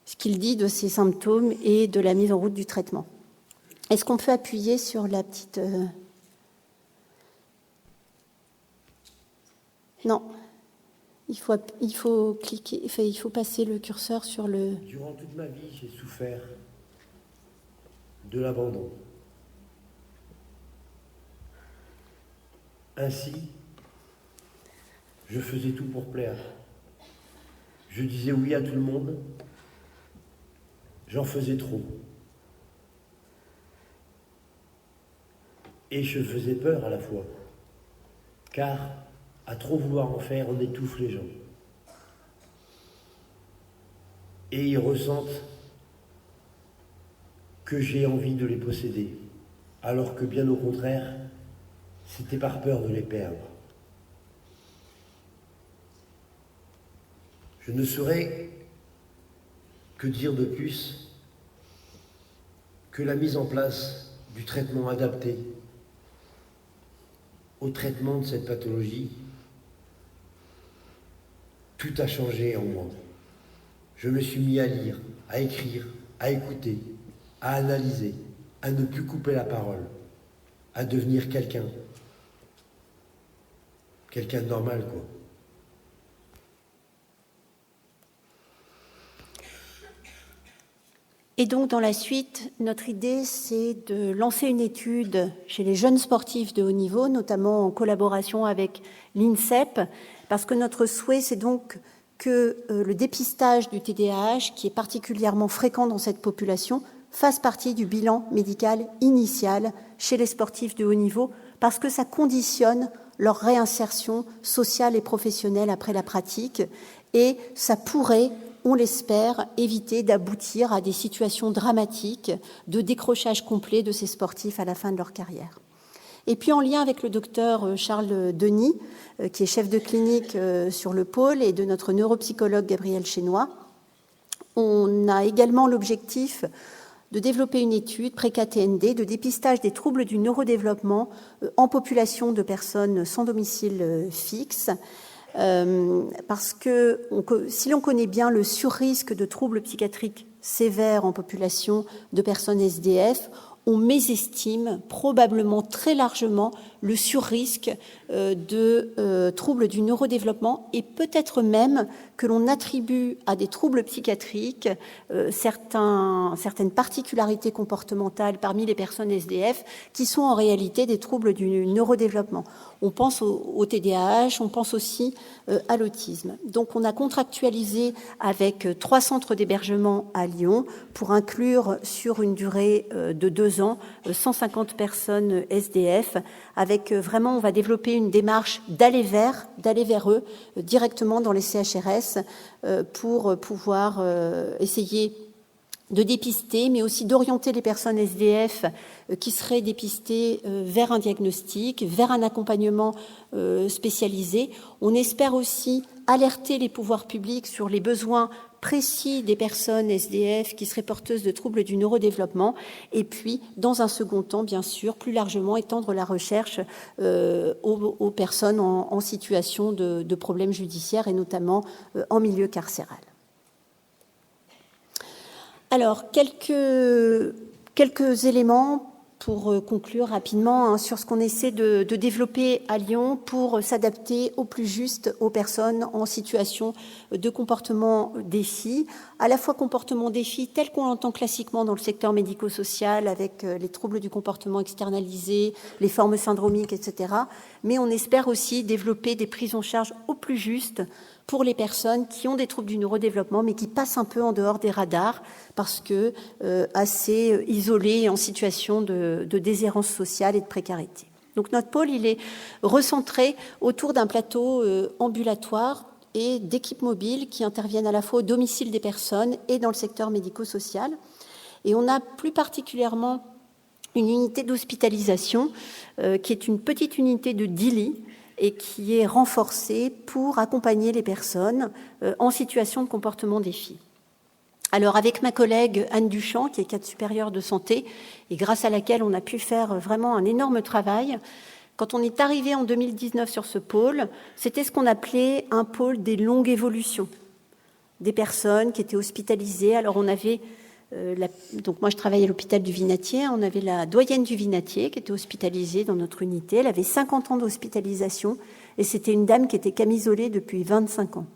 ce qu'il dit de ses symptômes et de la mise en route du traitement? Est-ce qu'on peut appuyer sur la petite... Non. Il faut cliquer, enfin, il faut passer le curseur sur le...
Durant toute ma vie, j'ai souffert de l'abandon. Ainsi, je faisais tout pour plaire. Je disais oui à tout le monde. J'en faisais trop. Et je faisais peur à la fois. Car, à trop vouloir en faire, on étouffe les gens. Et ils ressentent que j'ai envie de les posséder, alors que bien au contraire, c'était par peur de les perdre. Je ne saurais que dire de plus que la mise en place du traitement adapté au traitement de cette pathologie, tout a changé en moi. Je me suis mis à lire, à écrire, à écouter, à analyser, à ne plus couper la parole, à devenir quelqu'un de normal, quoi.
Et donc, dans la suite, notre idée, c'est de lancer une étude chez les jeunes sportifs de haut niveau, notamment en collaboration avec l'INSEP, parce que notre souhait, c'est donc que le dépistage du TDAH, qui est particulièrement fréquent dans cette population, fasse partie du bilan médical initial chez les sportifs de haut niveau, parce que ça conditionne leur réinsertion sociale et professionnelle après la pratique, et ça pourrait, on l'espère, éviter d'aboutir à des situations dramatiques de décrochage complet de ces sportifs à la fin de leur carrière. Et puis en lien avec le docteur Charles Denis, qui est chef de clinique sur le pôle, et de notre neuropsychologue Gabriel Chénois, on a également l'objectif de développer une étude pré-KTND de dépistage des troubles du neurodéveloppement en population de personnes sans domicile fixe, parce que si l'on connaît bien le surrisque de troubles psychiatriques sévères en population de personnes SDF, on mésestime probablement très largement le surrisque de troubles du neurodéveloppement, et peut-être même que l'on attribue à des troubles psychiatriques certaines particularités comportementales parmi les personnes SDF qui sont en réalité des troubles du neurodéveloppement. On pense au TDAH, on pense aussi à l'autisme. Donc on a contractualisé avec 3 centres d'hébergement à Lyon pour inclure sur une durée de 2 ans 150 personnes SDF, avec vraiment, on va développer une démarche d'aller vers eux directement dans les CHRS pour pouvoir essayer de dépister, mais aussi d'orienter les personnes SDF qui seraient dépistées vers un diagnostic, vers un accompagnement spécialisé. On espère aussi alerter les pouvoirs publics sur les besoins précis des personnes SDF qui seraient porteuses de troubles du neurodéveloppement, et puis, dans un second temps, bien sûr, plus largement étendre la recherche aux personnes en situation de problèmes judiciaires, et notamment en milieu carcéral. Alors, quelques éléments pour conclure rapidement sur ce qu'on essaie de développer à Lyon pour s'adapter au plus juste aux personnes en situation de comportement défi, à la fois comportement défi tel qu'on l'entend classiquement dans le secteur médico-social avec les troubles du comportement externalisés, les formes syndromiques, etc. Mais on espère aussi développer des prises en charge au plus juste pour les personnes qui ont des troubles du neurodéveloppement, mais qui passent un peu en dehors des radars parce que assez isolées, en situation de déshérence sociale et de précarité. Donc notre pôle, il est recentré autour d'un plateau ambulatoire et d'équipes mobiles qui interviennent à la fois au domicile des personnes et dans le secteur médico-social. Et on a plus particulièrement une unité d'hospitalisation qui est une petite unité de 10 lits et qui est renforcée pour accompagner les personnes en situation de comportement défi. Alors avec ma collègue Anne Duchamp, qui est cadre supérieur de santé, et grâce à laquelle on a pu faire vraiment un énorme travail, quand on est arrivé en 2019 sur ce pôle, c'était ce qu'on appelait un pôle des longues évolutions, des personnes qui étaient hospitalisées. Alors on avait, donc moi je travaillais à l'hôpital du Vinatier, on avait la doyenne du Vinatier qui était hospitalisée dans notre unité, elle avait 50 ans d'hospitalisation et c'était une dame qui était camisolée depuis 25 ans.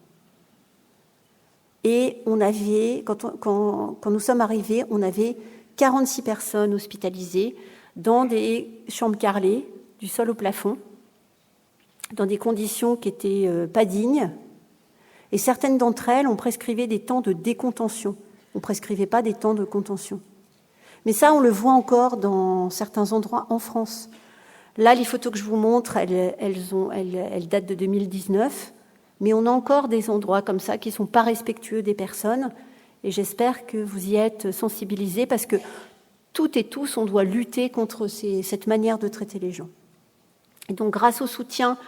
Et on avait, quand nous sommes arrivés, on avait 46 personnes hospitalisées dans des chambres carrelées, du sol au plafond, dans des conditions qui n'étaient pas dignes. Et certaines d'entre elles, on prescrivait des temps de décontention. On ne prescrivait pas des temps de contention. Mais ça, on le voit encore dans certains endroits en France. Là, les photos que je vous montre, elles datent de 2019. Mais on a encore des endroits comme ça qui ne sont pas respectueux des personnes. Et j'espère que vous y êtes sensibilisés parce que toutes et tous, on doit lutter contre cette manière de traiter les gens. Et donc, grâce au soutien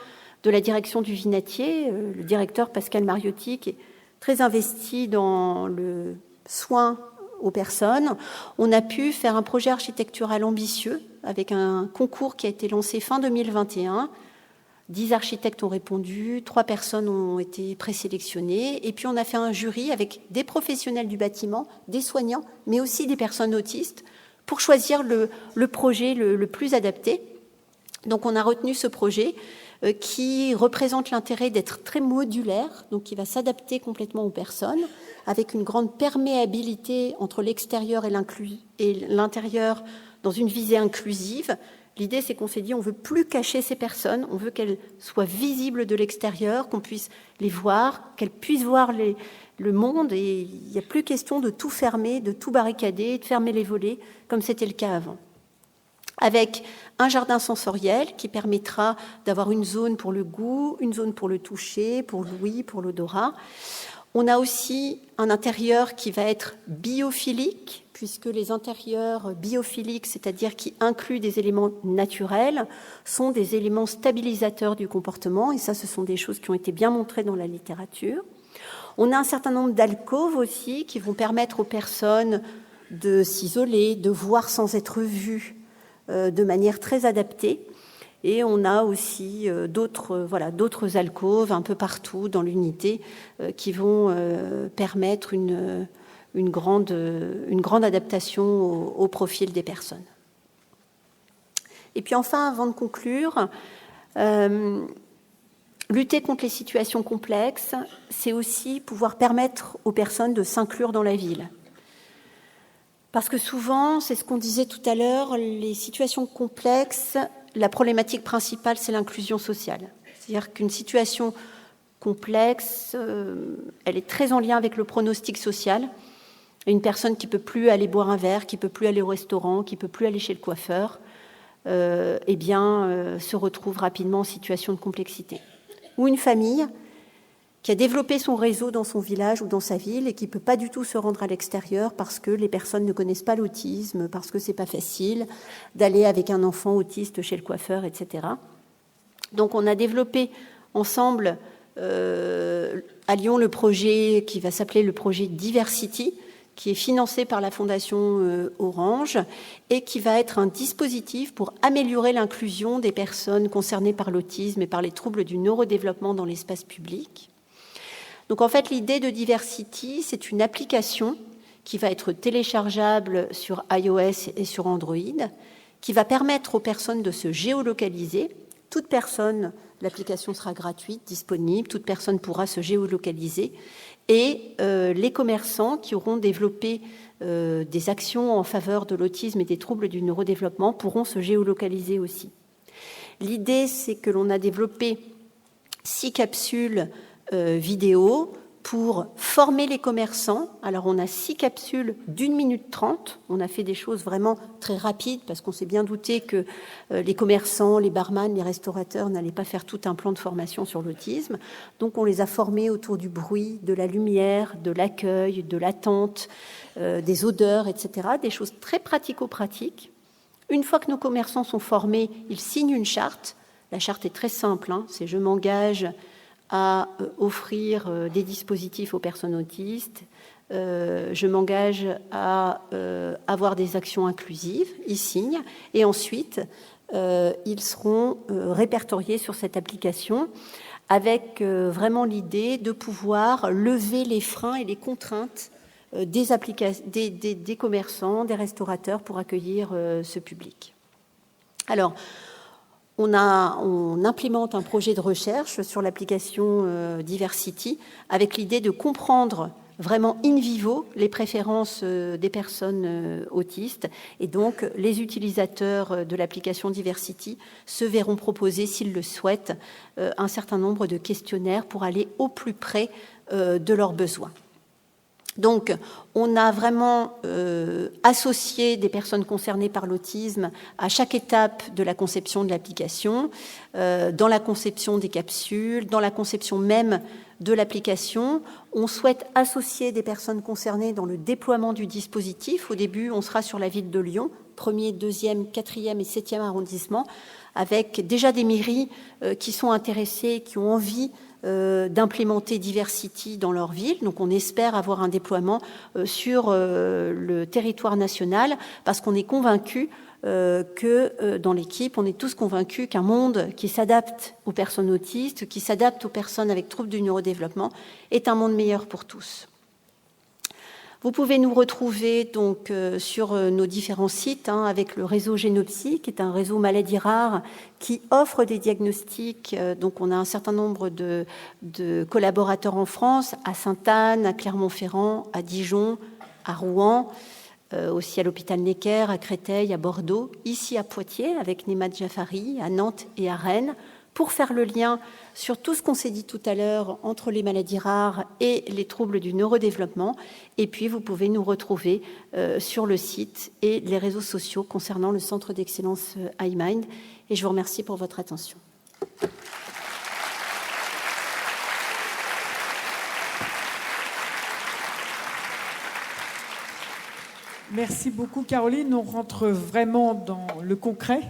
de la direction du Vinatier, le directeur Pascal Mariotti, qui est très investi dans le soin aux personnes, on a pu faire un projet architectural ambitieux avec un concours qui a été lancé fin 2021. 10 architectes ont répondu, 3 personnes ont été présélectionnées, et puis on a fait un jury avec des professionnels du bâtiment, des soignants, mais aussi des personnes autistes, pour choisir le projet le plus adapté. Donc on a retenu ce projet qui représente l'intérêt d'être très modulaire, donc qui va s'adapter complètement aux personnes, avec une grande perméabilité entre l'extérieur et l'intérieur dans une visée inclusive. L'idée, c'est qu'on s'est dit, on ne veut plus cacher ces personnes, on veut qu'elles soient visibles de l'extérieur, qu'on puisse les voir, qu'elles puissent voir le monde, et il n'y a plus question de tout fermer, de tout barricader, de fermer les volets, comme c'était le cas avant. Avec un jardin sensoriel qui permettra d'avoir une zone pour le goût, une zone pour le toucher, pour l'ouïe, pour l'odorat. On a aussi un intérieur qui va être biophilique, puisque les intérieurs biophiliques, c'est-à-dire qui incluent des éléments naturels, sont des éléments stabilisateurs du comportement, et ça, ce sont des choses qui ont été bien montrées dans la littérature. On a un certain nombre d'alcôves aussi qui vont permettre aux personnes de s'isoler, de voir sans être vues de manière très adaptée. Et on a aussi d'autres alcôves un peu partout dans l'unité qui vont permettre une grande adaptation au profil des personnes. Et puis enfin, avant de conclure, lutter contre les situations complexes, c'est aussi pouvoir permettre aux personnes de s'inclure dans la ville. Parce que souvent, c'est ce qu'on disait tout à l'heure, les situations complexes, la problématique principale, c'est l'inclusion sociale. C'est-à-dire qu'une situation complexe, elle est très en lien avec le pronostic social. Une personne qui ne peut plus aller boire un verre, qui ne peut plus aller au restaurant, qui ne peut plus aller chez le coiffeur, se retrouve rapidement en situation de complexité. Ou une famille qui a développé son réseau dans son village ou dans sa ville et qui ne peut pas du tout se rendre à l'extérieur parce que les personnes ne connaissent pas l'autisme, parce que ce n'est pas facile d'aller avec un enfant autiste chez le coiffeur, etc. Donc on a développé ensemble à Lyon le projet qui va s'appeler le projet Diversity, qui est financé par la Fondation Orange et qui va être un dispositif pour améliorer l'inclusion des personnes concernées par l'autisme et par les troubles du neurodéveloppement dans l'espace public. Donc en fait, l'idée de Diversity, c'est une application qui va être téléchargeable sur iOS et sur Android, qui va permettre aux personnes de se géolocaliser. Toute personne, l'application sera gratuite, disponible, toute personne pourra se géolocaliser. Et les commerçants qui auront développé des actions en faveur de l'autisme et des troubles du neurodéveloppement pourront se géolocaliser aussi. L'idée, c'est que l'on a développé 6 capsules vidéo pour former les commerçants. Alors, on a 6 capsules d'1 minute 30. On a fait des choses vraiment très rapides parce qu'on s'est bien douté que les commerçants, les barman, les restaurateurs n'allaient pas faire tout un plan de formation sur l'autisme. Donc, on les a formés autour du bruit, de la lumière, de l'accueil, de l'attente, des odeurs, etc. Des choses très pratico-pratiques. Une fois que nos commerçants sont formés, ils signent une charte La charte est très simple, c'est je m'engage à offrir des dispositifs aux personnes autistes, je m'engage à avoir des actions inclusives, ils signent, et ensuite ils seront répertoriés sur cette application avec vraiment l'idée de pouvoir lever les freins et les contraintes des commerçants, des restaurateurs pour accueillir ce public. Alors, on implémente un projet de recherche sur l'application Diversity avec l'idée de comprendre vraiment in vivo les préférences des personnes autistes. Et donc, les utilisateurs de l'application Diversity se verront proposer, s'ils le souhaitent, un certain nombre de questionnaires pour aller au plus près de leurs besoins. Donc, on a vraiment associé des personnes concernées par l'autisme à chaque étape de la conception de l'application, dans la conception des capsules, dans la conception même de l'application. On souhaite associer des personnes concernées dans le déploiement du dispositif. Au début, on sera sur la ville de Lyon, 1er, 2e, 4e et 7e arrondissement, avec déjà des mairies qui sont intéressées, qui ont envie d'implémenter Diversity dans leur ville. Donc on espère avoir un déploiement sur le territoire national parce qu'on est convaincu que dans l'équipe, on est tous convaincus qu'un monde qui s'adapte aux personnes autistes, qui s'adapte aux personnes avec troubles du neurodéveloppement, est un monde meilleur pour tous. Vous pouvez nous retrouver donc sur nos différents sites avec le réseau Génopsy, qui est un réseau maladies rares qui offre des diagnostics. Donc on a un certain nombre de collaborateurs en France, à Sainte-Anne, à Clermont-Ferrand, à Dijon, à Rouen, aussi à l'hôpital Necker, à Créteil, à Bordeaux, ici à Poitiers avec Nemat Jaffari, à Nantes et à Rennes, pour faire le lien sur tout ce qu'on s'est dit tout à l'heure entre les maladies rares et les troubles du neurodéveloppement. Et puis, vous pouvez nous retrouver sur le site et les réseaux sociaux concernant le Centre d'excellence iMind. Et je vous remercie pour votre attention.
Merci beaucoup, Caroline. On rentre vraiment dans le concret.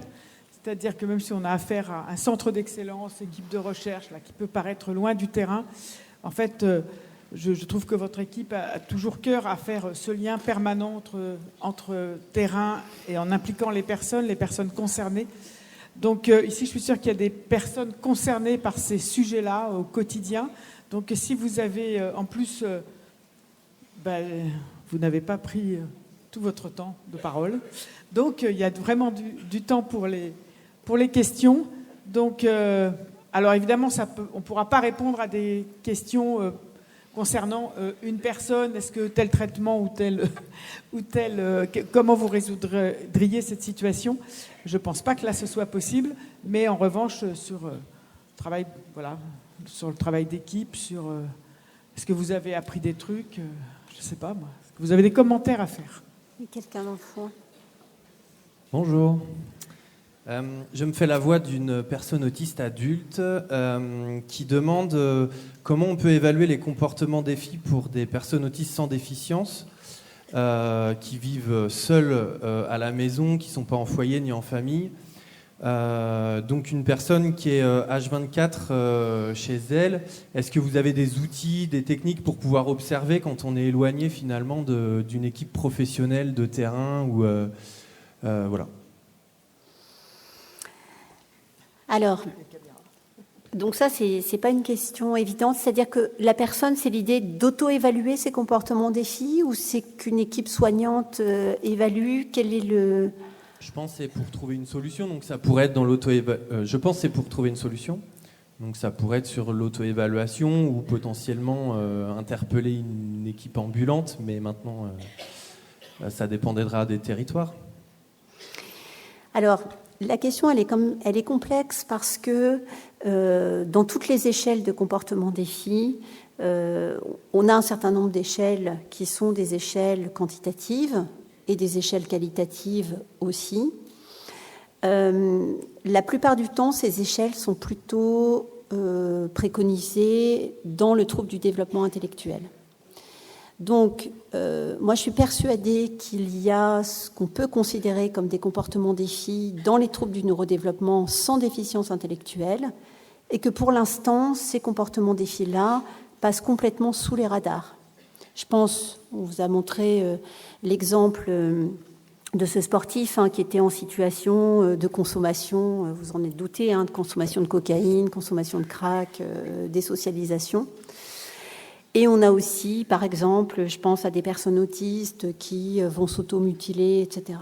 C'est-à-dire que même si on a affaire à un centre d'excellence, équipe de recherche, là, qui peut paraître loin du terrain, en fait, je trouve que votre équipe a toujours cœur à faire ce lien permanent entre terrain et en impliquant les personnes concernées. Donc ici, je suis sûre qu'il y a des personnes concernées par ces sujets-là au quotidien. Donc si vous avez, en plus, vous n'avez pas pris tout votre temps de parole. Donc il y a vraiment du temps pour les questions. Donc, alors évidemment, on ne pourra pas répondre à des questions concernant une personne. Est-ce que tel traitement ou tel comment vous résoudriez cette situation? Je ne pense pas que là ce soit possible, mais en revanche sur sur le travail d'équipe, est-ce que vous avez appris des trucs? Je ne sais pas moi. Est-ce que vous avez des commentaires à faire?
Quelqu'un dans le fond.
Bonjour. Je me fais la voix d'une personne autiste adulte qui demande comment on peut évaluer les comportements défis pour des personnes autistes sans déficience qui vivent seules à la maison, qui ne sont pas en foyer ni en famille. Donc une personne qui est H24 chez elle, est-ce que vous avez des outils, des techniques pour pouvoir observer quand on est éloigné finalement d'une équipe professionnelle de terrain ou voilà.
Alors, donc ça, c'est pas une question évidente. C'est-à-dire que la personne, c'est l'idée d'auto-évaluer ses comportements défis ou c'est qu'une équipe soignante évalue? Quel est le...
Je pense que c'est pour trouver une solution. Donc ça pourrait être dans je pense que c'est pour trouver une solution. Donc ça pourrait être sur l'auto-évaluation ou potentiellement interpeller une équipe ambulante. Mais maintenant, ça dépendra des territoires.
Alors, la question, elle est complexe parce que dans toutes les échelles de comportement défi, on a un certain nombre d'échelles qui sont des échelles quantitatives et des échelles qualitatives aussi. La plupart du temps, ces échelles sont plutôt préconisées dans le trouble du développement intellectuel. Donc, moi, je suis persuadée qu'il y a ce qu'on peut considérer comme des comportements défis dans les troubles du neurodéveloppement sans déficience intellectuelle, et que pour l'instant, ces comportements défis-là passent complètement sous les radars. Je pense, on vous a montré l'exemple de ce sportif qui était en situation de consommation, vous en êtes douté, de consommation de cocaïne, consommation de crack, désocialisation. Et on a aussi, par exemple, je pense à des personnes autistes qui vont s'automutiler, etc.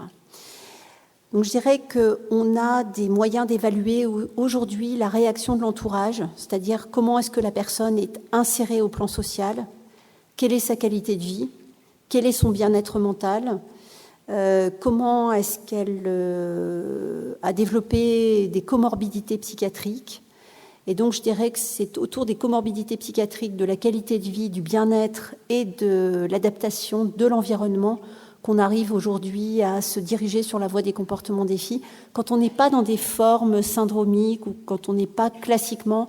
Donc je dirais qu'on a des moyens d'évaluer aujourd'hui la réaction de l'entourage, c'est-à-dire comment est-ce que la personne est insérée au plan social, quelle est sa qualité de vie, quel est son bien-être mental, comment est-ce qu'elle a développé des comorbidités psychiatriques. Et donc, je dirais que c'est autour des comorbidités psychiatriques, de la qualité de vie, du bien-être et de l'adaptation de l'environnement qu'on arrive aujourd'hui à se diriger sur la voie des comportements défis, quand on n'est pas dans des formes syndromiques ou quand on n'est pas classiquement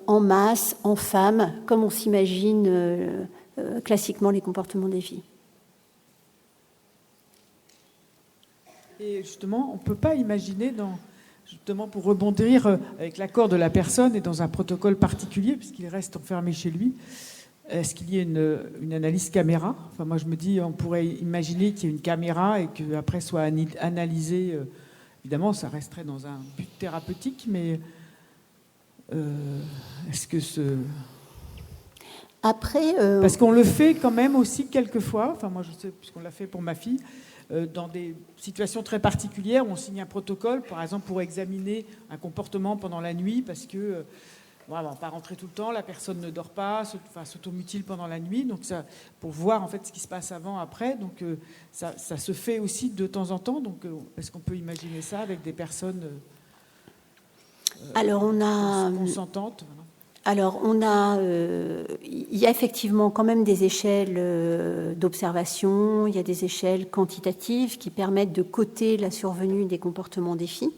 en masse, en femme, comme on s'imagine classiquement les comportements défis.
Et justement, on ne peut pas imaginer justement pour rebondir avec l'accord de la personne et dans un protocole particulier, puisqu'il reste enfermé chez lui, est-ce qu'il y a une analyse caméra ? Enfin, moi, je me dis, on pourrait imaginer qu'il y ait une caméra et qu'après soit analysé. Évidemment, ça resterait dans un but thérapeutique, mais est-ce que
Après,
parce qu'on le fait quand même aussi quelquefois. Enfin, moi, je sais, puisqu'on l'a fait pour ma fille. Dans des situations très particulières où on signe un protocole, par exemple pour examiner un comportement pendant la nuit, parce que on ne va pas rentrer tout le temps, la personne ne dort pas, s'automutile pendant la nuit, donc ça, pour voir en fait ce qui se passe avant, après, donc ça se fait aussi de temps en temps. Donc est-ce qu'on peut imaginer ça avec des personnes
alors on a
consentantes?
Alors, il y a effectivement quand même des échelles d'observation, il y a des échelles quantitatives qui permettent de coter la survenue des comportements défis.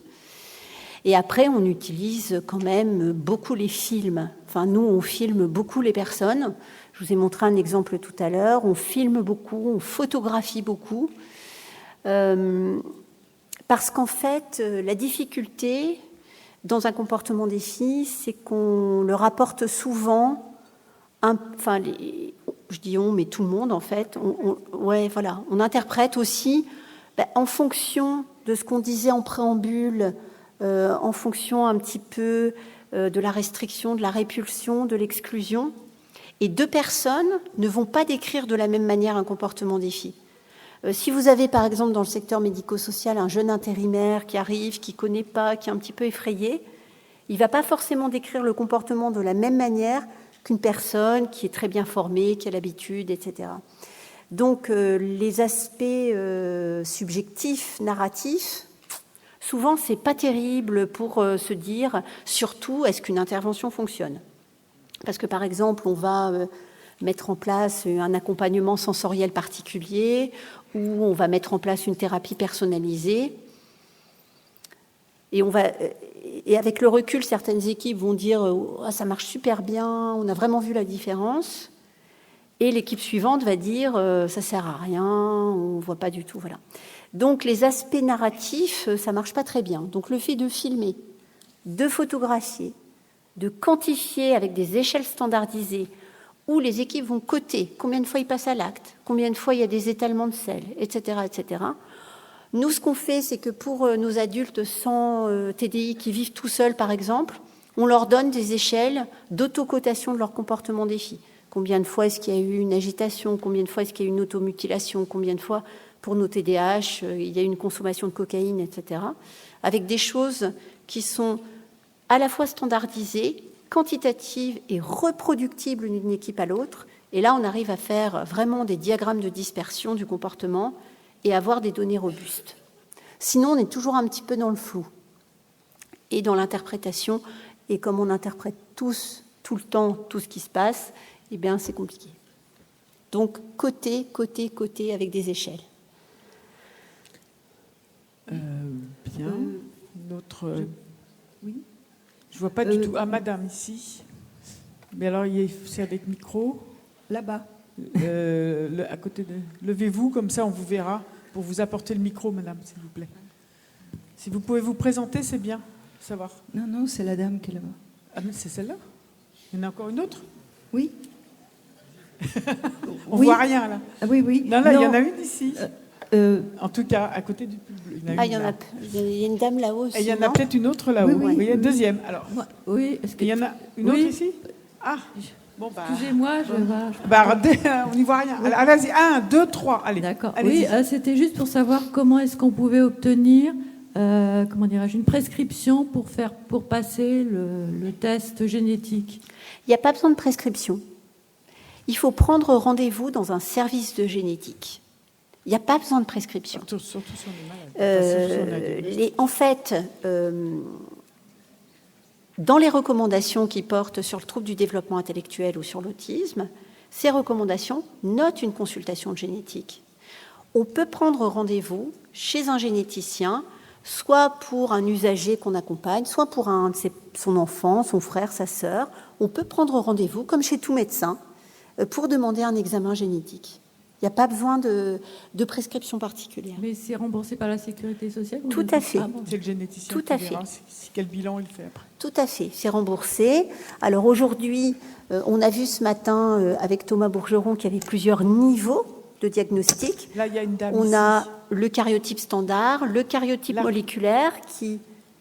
Et après, on utilise quand même beaucoup les films. Enfin, nous, on filme beaucoup les personnes. Je vous ai montré un exemple tout à l'heure. On filme beaucoup, on photographie beaucoup. Parce qu'en fait, la difficulté dans un comportement défi, c'est qu'on le rapporte souvent, je dis on, mais tout le monde en fait, on interprète aussi en fonction de ce qu'on disait en préambule, en fonction un petit peu de la restriction, de la répulsion, de l'exclusion. Et deux personnes ne vont pas décrire de la même manière un comportement défi. Si vous avez, par exemple, dans le secteur médico-social, un jeune intérimaire qui arrive, qui ne connaît pas, qui est un petit peu effrayé, il ne va pas forcément décrire le comportement de la même manière qu'une personne qui est très bien formée, qui a l'habitude, etc. Donc, les aspects subjectifs, narratifs, souvent, ce n'est pas terrible pour se dire, surtout, est-ce qu'une intervention fonctionne ? Parce que, par exemple, on va mettre en place un accompagnement sensoriel particulier, où on va mettre en place une thérapie personnalisée. Et avec le recul, certaines équipes vont dire « ça marche super bien, on a vraiment vu la différence ». Et l'équipe suivante va dire « ça ne sert à rien, on ne voit pas du tout ». Voilà. Donc les aspects narratifs, ça ne marche pas très bien. Donc le fait de filmer, de photographier, de quantifier avec des échelles standardisées, où les équipes vont coter combien de fois ils passent à l'acte, combien de fois il y a des étalements de sel, etc., etc. Nous, ce qu'on fait, c'est que pour nos adultes sans TDI qui vivent tout seuls, par exemple, on leur donne des échelles d'autocotation de leur comportement défi. Combien de fois est-ce qu'il y a eu une agitation, combien de fois est-ce qu'il y a eu une automutilation, combien de fois, pour nos TDAH, il y a eu une consommation de cocaïne, etc. Avec des choses qui sont à la fois standardisées, quantitative et reproductible d'une équipe à l'autre. Et là, on arrive à faire vraiment des diagrammes de dispersion du comportement et avoir des données robustes. Sinon, on est toujours un petit peu dans le flou et dans l'interprétation. Et comme on interprète tous, tout le temps, tout ce qui se passe, eh bien, c'est compliqué. Donc, côté avec des échelles.
Bien. Oui. Je ne vois pas du tout. Ah, madame, ici. Mais alors, c'est avec micro.
Là-bas.
à côté de... Levez-vous, comme ça on vous verra, pour vous apporter le micro, madame, s'il vous plaît. Si vous pouvez vous présenter, c'est bien, savoir.
Non, c'est la dame qui est là-bas.
Ah, mais c'est celle-là? Il y en a encore une autre?
Oui.
On
Oui.
voit rien, là.
Ah, oui.
Non, là, il y en a une ici. En tout cas, à côté du public.
Ah, il y a une dame là-haut aussi.
Et il y en a
non
peut-être une autre là-haut.
Oui,
Il y a une deuxième. Alors,
Oui.
il y en a une autre ici? Ah, bon, bah.
Excusez-moi, je vais.
Bah, on n'y voit rien. Allez-y, 1, 2, 3, allez.
D'accord.
Allez-y.
Oui, c'était juste pour savoir comment est-ce qu'on pouvait obtenir, comment dirais-je, une prescription pour passer le test génétique.
Il n'y a pas besoin de prescription. Il faut prendre rendez-vous dans un service de génétique. Il n'y a pas besoin de prescription.
Surtout si on est malade. Enfin, surtout si on a des-
En fait, dans les recommandations qui portent sur le trouble du développement intellectuel ou sur l'autisme, ces recommandations notent une consultation de génétique. On peut prendre rendez-vous chez un généticien, soit pour un usager qu'on accompagne, soit pour son enfant, son frère, sa sœur. On peut prendre rendez-vous, comme chez tout médecin, pour demander un examen génétique. Il n'y a pas besoin de prescription particulière.
Mais c'est remboursé par la sécurité sociale?
Tout à fait.
Ah bon.
C'est le généticien
Tout
qui
à
verra
fait.
quel bilan il fait après.
Tout à fait, c'est remboursé. Alors aujourd'hui, on a vu ce matin avec Thomas Bourgeron qu'il y avait plusieurs niveaux de diagnostic.
Là, il y a une dame
On
ici.
a le karyotype standard, le karyotype
Là.
moléculaire qui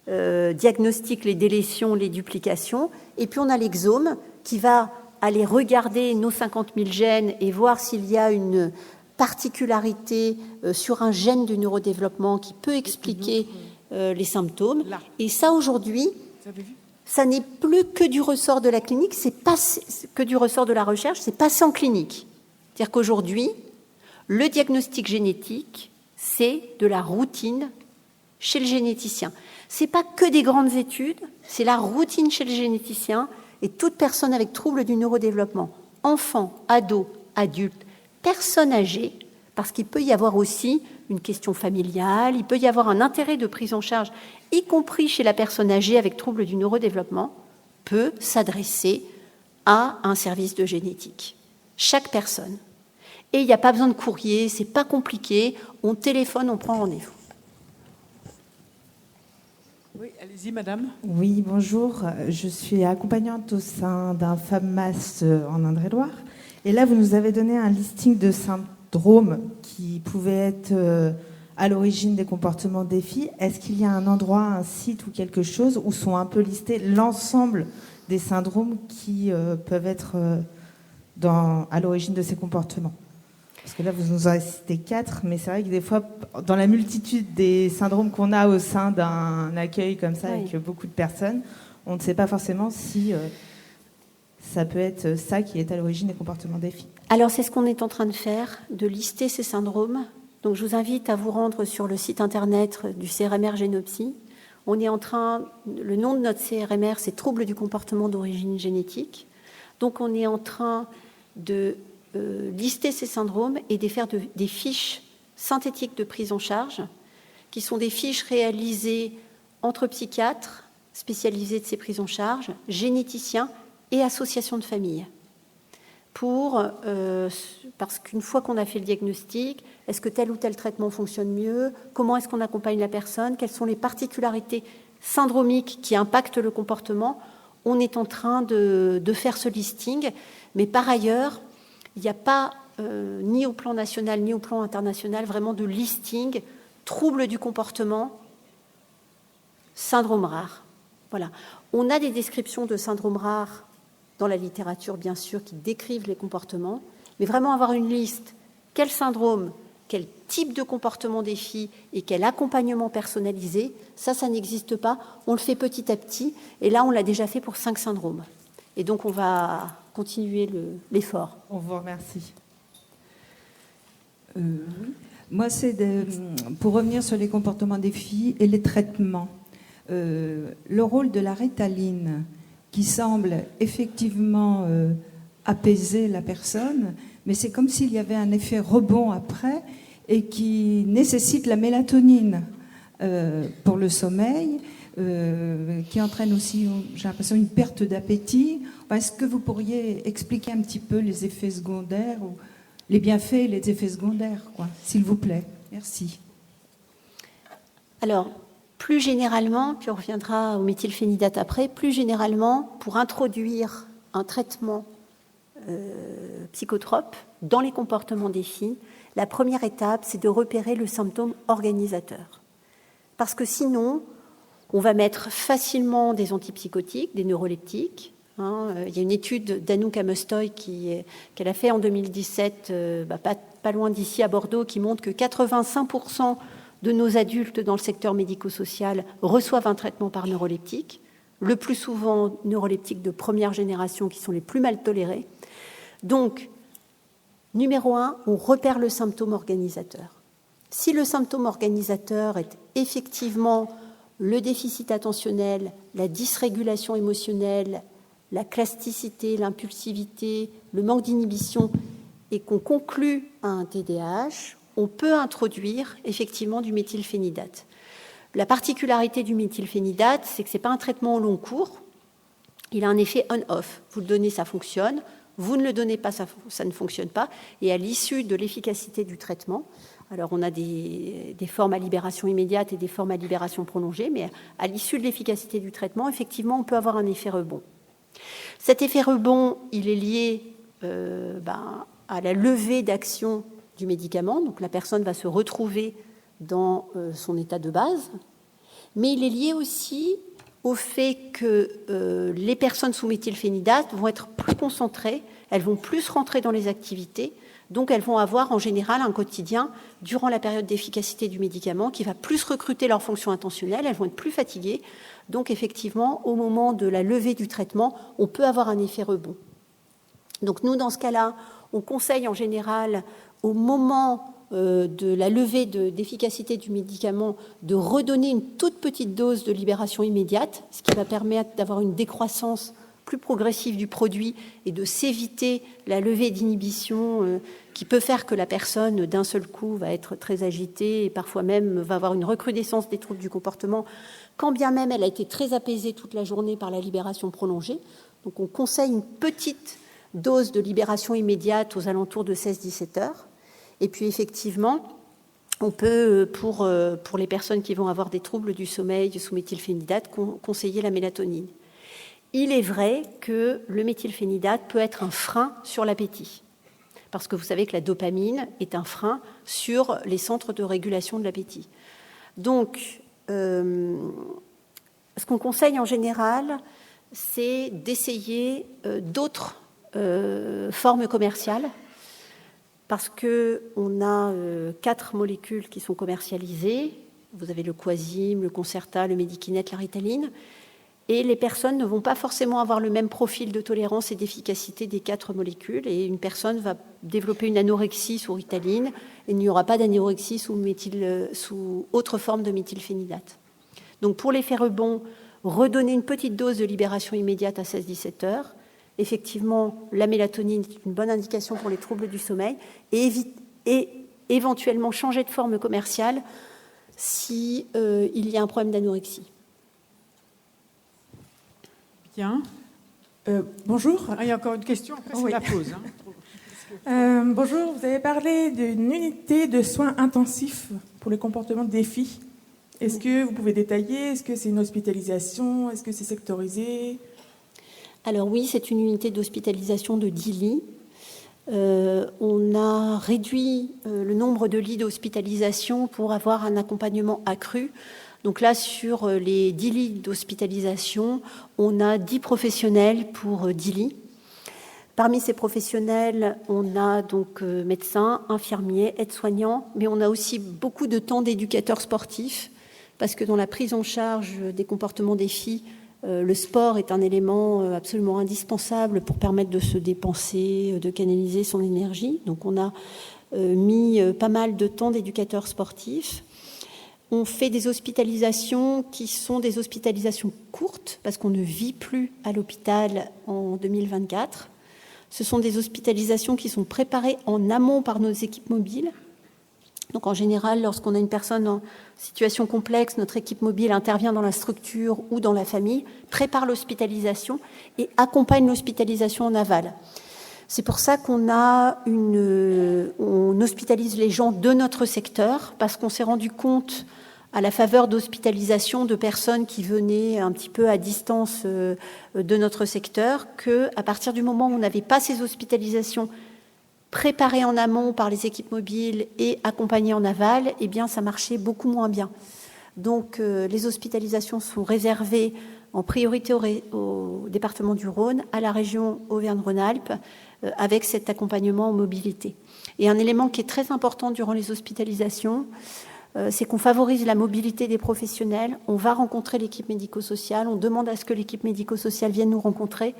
diagnostique les délétions, les duplications, et puis on a l'exome qui va aller regarder nos 50 000 gènes et voir s'il y a une particularité sur un gène du neurodéveloppement qui peut expliquer les symptômes.
Là.
Et ça, aujourd'hui,
Vous avez vu?
ça n'est plus que du ressort de la clinique, c'est pas que du ressort de la recherche, c'est passé en clinique. C'est-à-dire qu'aujourd'hui, le diagnostic génétique, c'est de la routine chez le généticien. C'est pas que des grandes études, c'est la routine chez le généticien et toute personne avec trouble du neurodéveloppement, enfant, ado, adulte, personne âgée, parce qu'il peut y avoir aussi une question familiale, il peut y avoir un intérêt de prise en charge, y compris chez la personne âgée avec trouble du neurodéveloppement, peut s'adresser à un service de génétique. Chaque personne. Et il n'y a pas besoin de courrier, c'est pas compliqué, on téléphone, on prend rendez-vous.
Oui, allez-y, madame.
Oui, bonjour. Je suis accompagnante au sein d'un FAMMAS en Indre-et-Loire. Et là, vous nous avez donné un listing de syndromes qui pouvaient être à l'origine des comportements défis. Est-ce qu'il y a un endroit, un site ou quelque chose où sont un peu listés l'ensemble des syndromes qui peuvent être à l'origine de ces comportements? Parce que là, vous nous en avez cité 4, mais c'est vrai que des fois, dans la multitude des syndromes qu'on a au sein d'un accueil comme ça,
Oui.
avec beaucoup de personnes, on ne sait pas forcément si ça peut être ça qui est à l'origine des comportements défis.
Alors c'est ce qu'on est en train de faire, de lister ces syndromes. Donc je vous invite à vous rendre sur le site internet du CRMR Génopsy. On est en train, le nom de notre CRMR, c'est troubles du comportement d'origine génétique. Donc on est en train de lister ces syndromes et de faire des fiches synthétiques de prise en charge, qui sont des fiches réalisées entre psychiatres spécialisés de ces prises en charge, généticiens et associations de famille. Parce qu'une fois qu'on a fait le diagnostic, est-ce que tel ou tel traitement fonctionne mieux? Comment est-ce qu'on accompagne la personne? Quelles sont les particularités syndromiques qui impactent le comportement? On est en train de faire ce listing, mais par ailleurs, il n'y a pas, ni au plan national ni au plan international, vraiment de listing, troubles du comportement, syndrome rare. Voilà. On a des descriptions de syndromes rares dans la littérature, bien sûr, qui décrivent les comportements, mais vraiment avoir une liste, quel syndrome, quel type de comportement défi et quel accompagnement personnalisé, ça n'existe pas. On le fait petit à petit, et là, on l'a déjà fait pour 5 syndromes. Et donc, on va continuer l'effort.
On vous remercie.
Oui. Moi, c'est pour revenir sur les comportements des filles et les traitements. Le rôle de la Ritaline, qui semble effectivement apaiser la personne, mais c'est comme s'il y avait un effet rebond après et qui nécessite la mélatonine pour le sommeil, qui entraîne aussi, j'ai l'impression, une perte d'appétit. Est-ce que vous pourriez expliquer un petit peu les effets secondaires les bienfaits et les effets secondaires, quoi, s'il vous plaît. Merci.
Alors, plus généralement, puis on reviendra au méthylphénidate après, plus généralement, pour introduire un traitement psychotrope dans les comportements des filles, la première étape, c'est de repérer le symptôme organisateur. Parce que sinon, on va mettre facilement des antipsychotiques, des neuroleptiques. Il y a une étude d'Anouk Amestoy qu'elle a fait en 2017, pas loin d'ici à Bordeaux, qui montre que 85% de nos adultes dans le secteur médico-social reçoivent un traitement par neuroleptique, le plus souvent neuroleptiques de première génération qui sont les plus mal tolérés. Donc, numéro 1, on repère le symptôme organisateur. Si le symptôme organisateur est effectivement le déficit attentionnel, la dysrégulation émotionnelle, la plasticité, l'impulsivité, le manque d'inhibition, et qu'on conclut à un TDAH, on peut introduire effectivement du méthylphénidate. La particularité du méthylphénidate, c'est que ce n'est pas un traitement au long cours, il a un effet on-off. Vous le donnez, ça fonctionne, vous ne le donnez pas, ça ne fonctionne pas, et à l'issue de l'efficacité du traitement, alors on a des formes à libération immédiate et des formes à libération prolongée, mais à l'issue de l'efficacité du traitement, effectivement, on peut avoir un effet rebond. Cet effet rebond, il est lié à la levée d'action du médicament, donc la personne va se retrouver dans son état de base, mais il est lié aussi au fait que les personnes sous méthylphénidate vont être plus concentrées, elles vont plus rentrer dans les activités, donc elles vont avoir en général un quotidien durant la période d'efficacité du médicament qui va plus recruter leur fonction intentionnelle, elles vont être plus fatiguées, donc effectivement au moment de la levée du traitement, on peut avoir un effet rebond. Donc nous dans ce cas-là, on conseille en général au moment de la levée d'efficacité du médicament de redonner une toute petite dose de libération immédiate, ce qui va permettre d'avoir une décroissance plus progressive du produit et de s'éviter la levée d'inhibition qui peut faire que la personne d'un seul coup va être très agitée et parfois même va avoir une recrudescence des troubles du comportement, quand bien même elle a été très apaisée toute la journée par la libération prolongée. Donc on conseille une petite dose de libération immédiate aux alentours de 16-17 heures. Et puis effectivement, on peut, pour les personnes qui vont avoir des troubles du sommeil sous méthylphénidate, conseiller la mélatonine. Il est vrai que le méthylphénidate peut être un frein sur l'appétit, parce que vous savez que la dopamine est un frein sur les centres de régulation de l'appétit. Donc, ce qu'on conseille en général, c'est d'essayer d'autres formes commerciales, parce qu'on a 4 molécules qui sont commercialisées. Vous avez le Quasim, le Concerta, le Medikinet, la Ritaline. Et les personnes ne vont pas forcément avoir le même profil de tolérance et d'efficacité des 4 molécules. Et une personne va développer une anorexie sous Ritaline et il n'y aura pas d'anorexie sous autre forme de méthylphénidate. Donc pour l'effet rebond, redonner une petite dose de libération immédiate à 16-17 heures. Effectivement, la mélatonine est une bonne indication pour les troubles du sommeil et éventuellement changer de forme commerciale si il y a un problème d'anorexie.
Bien.
Bonjour.
Il y a encore une question, après c'est la pause.
Bonjour, vous avez parlé d'une unité de soins intensifs pour les comportements de défi. Est-ce que vous pouvez détailler? Est-ce que c'est une hospitalisation? Est-ce que c'est sectorisé?
Alors oui, c'est une unité d'hospitalisation de 10 lits. On a réduit le nombre de lits d'hospitalisation pour avoir un accompagnement accru. Donc là, sur les 10 lits d'hospitalisation, on a 10 professionnels pour 10 lits. Parmi ces professionnels, on a donc médecins, infirmiers, aides-soignants, mais on a aussi beaucoup de temps d'éducateurs sportifs, parce que dans la prise en charge des comportements des filles, le sport est un élément absolument indispensable pour permettre de se dépenser, de canaliser son énergie. Donc on a mis pas mal de temps d'éducateurs sportifs. On fait des hospitalisations qui sont des hospitalisations courtes, parce qu'on ne vit plus à l'hôpital en 2024. Ce sont des hospitalisations qui sont préparées en amont par nos équipes mobiles. Donc en général, lorsqu'on a une personne en situation complexe, notre équipe mobile intervient dans la structure ou dans la famille, prépare l'hospitalisation et accompagne l'hospitalisation en aval. C'est pour ça qu'on hospitalise les gens de notre secteur, parce qu'on s'est rendu compte, à la faveur d'hospitalisation de personnes qui venaient un petit peu à distance de notre secteur, qu'à partir du moment où on n'avait pas ces hospitalisations préparées en amont par les équipes mobiles et accompagnées en aval, eh bien, ça marchait beaucoup moins bien. Donc, les hospitalisations sont réservées en priorité au département du Rhône, à la région Auvergne-Rhône-Alpes, avec cet accompagnement en mobilité. Et un élément qui est très important durant les hospitalisations, c'est qu'on favorise la mobilité des professionnels. On va rencontrer l'équipe médico-sociale, on demande à ce que l'équipe médico-sociale vienne nous rencontrer.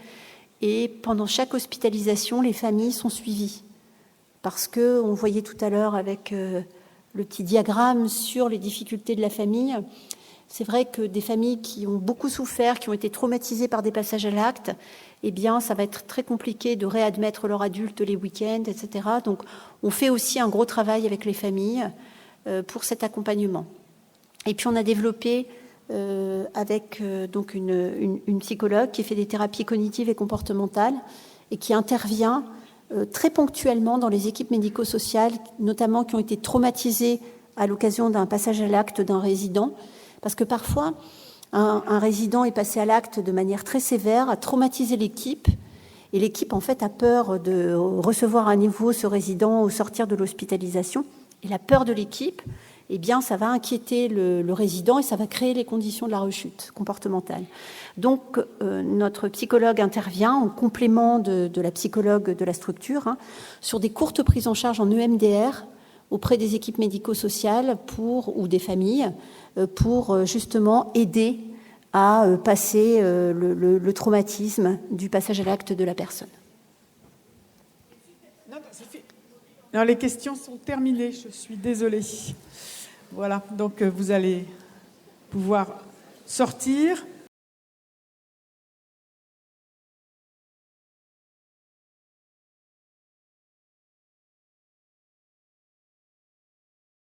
Et pendant chaque hospitalisation, les familles sont suivies. Parce qu'on voyait tout à l'heure avec le petit diagramme sur les difficultés de la famille. C'est vrai que des familles qui ont beaucoup souffert, qui ont été traumatisées par des passages à l'acte, eh bien, ça va être très compliqué de réadmettre leurs adultes les week-ends, etc. Donc, on fait aussi un gros travail avec les familles pour cet accompagnement. Et puis, on a développé avec donc une psychologue qui fait des thérapies cognitives et comportementales et qui intervient très ponctuellement dans les équipes médico-sociales, notamment qui ont été traumatisées à l'occasion d'un passage à l'acte d'un résident. Parce que parfois, un résident est passé à l'acte de manière très sévère, a traumatisé l'équipe, et l'équipe, en fait, a peur de recevoir à nouveau ce résident au sortir de l'hospitalisation. Et la peur de l'équipe, eh bien, ça va inquiéter le résident et ça va créer les conditions de la rechute comportementale. Donc, notre psychologue intervient en complément de la psychologue de la structure sur des courtes prises en charge en EMDR auprès des équipes médico-sociales ou des familles pour justement aider à passer le traumatisme du passage à l'acte de la personne.
Non, les questions sont terminées, je suis désolée. Voilà, donc vous allez pouvoir sortir.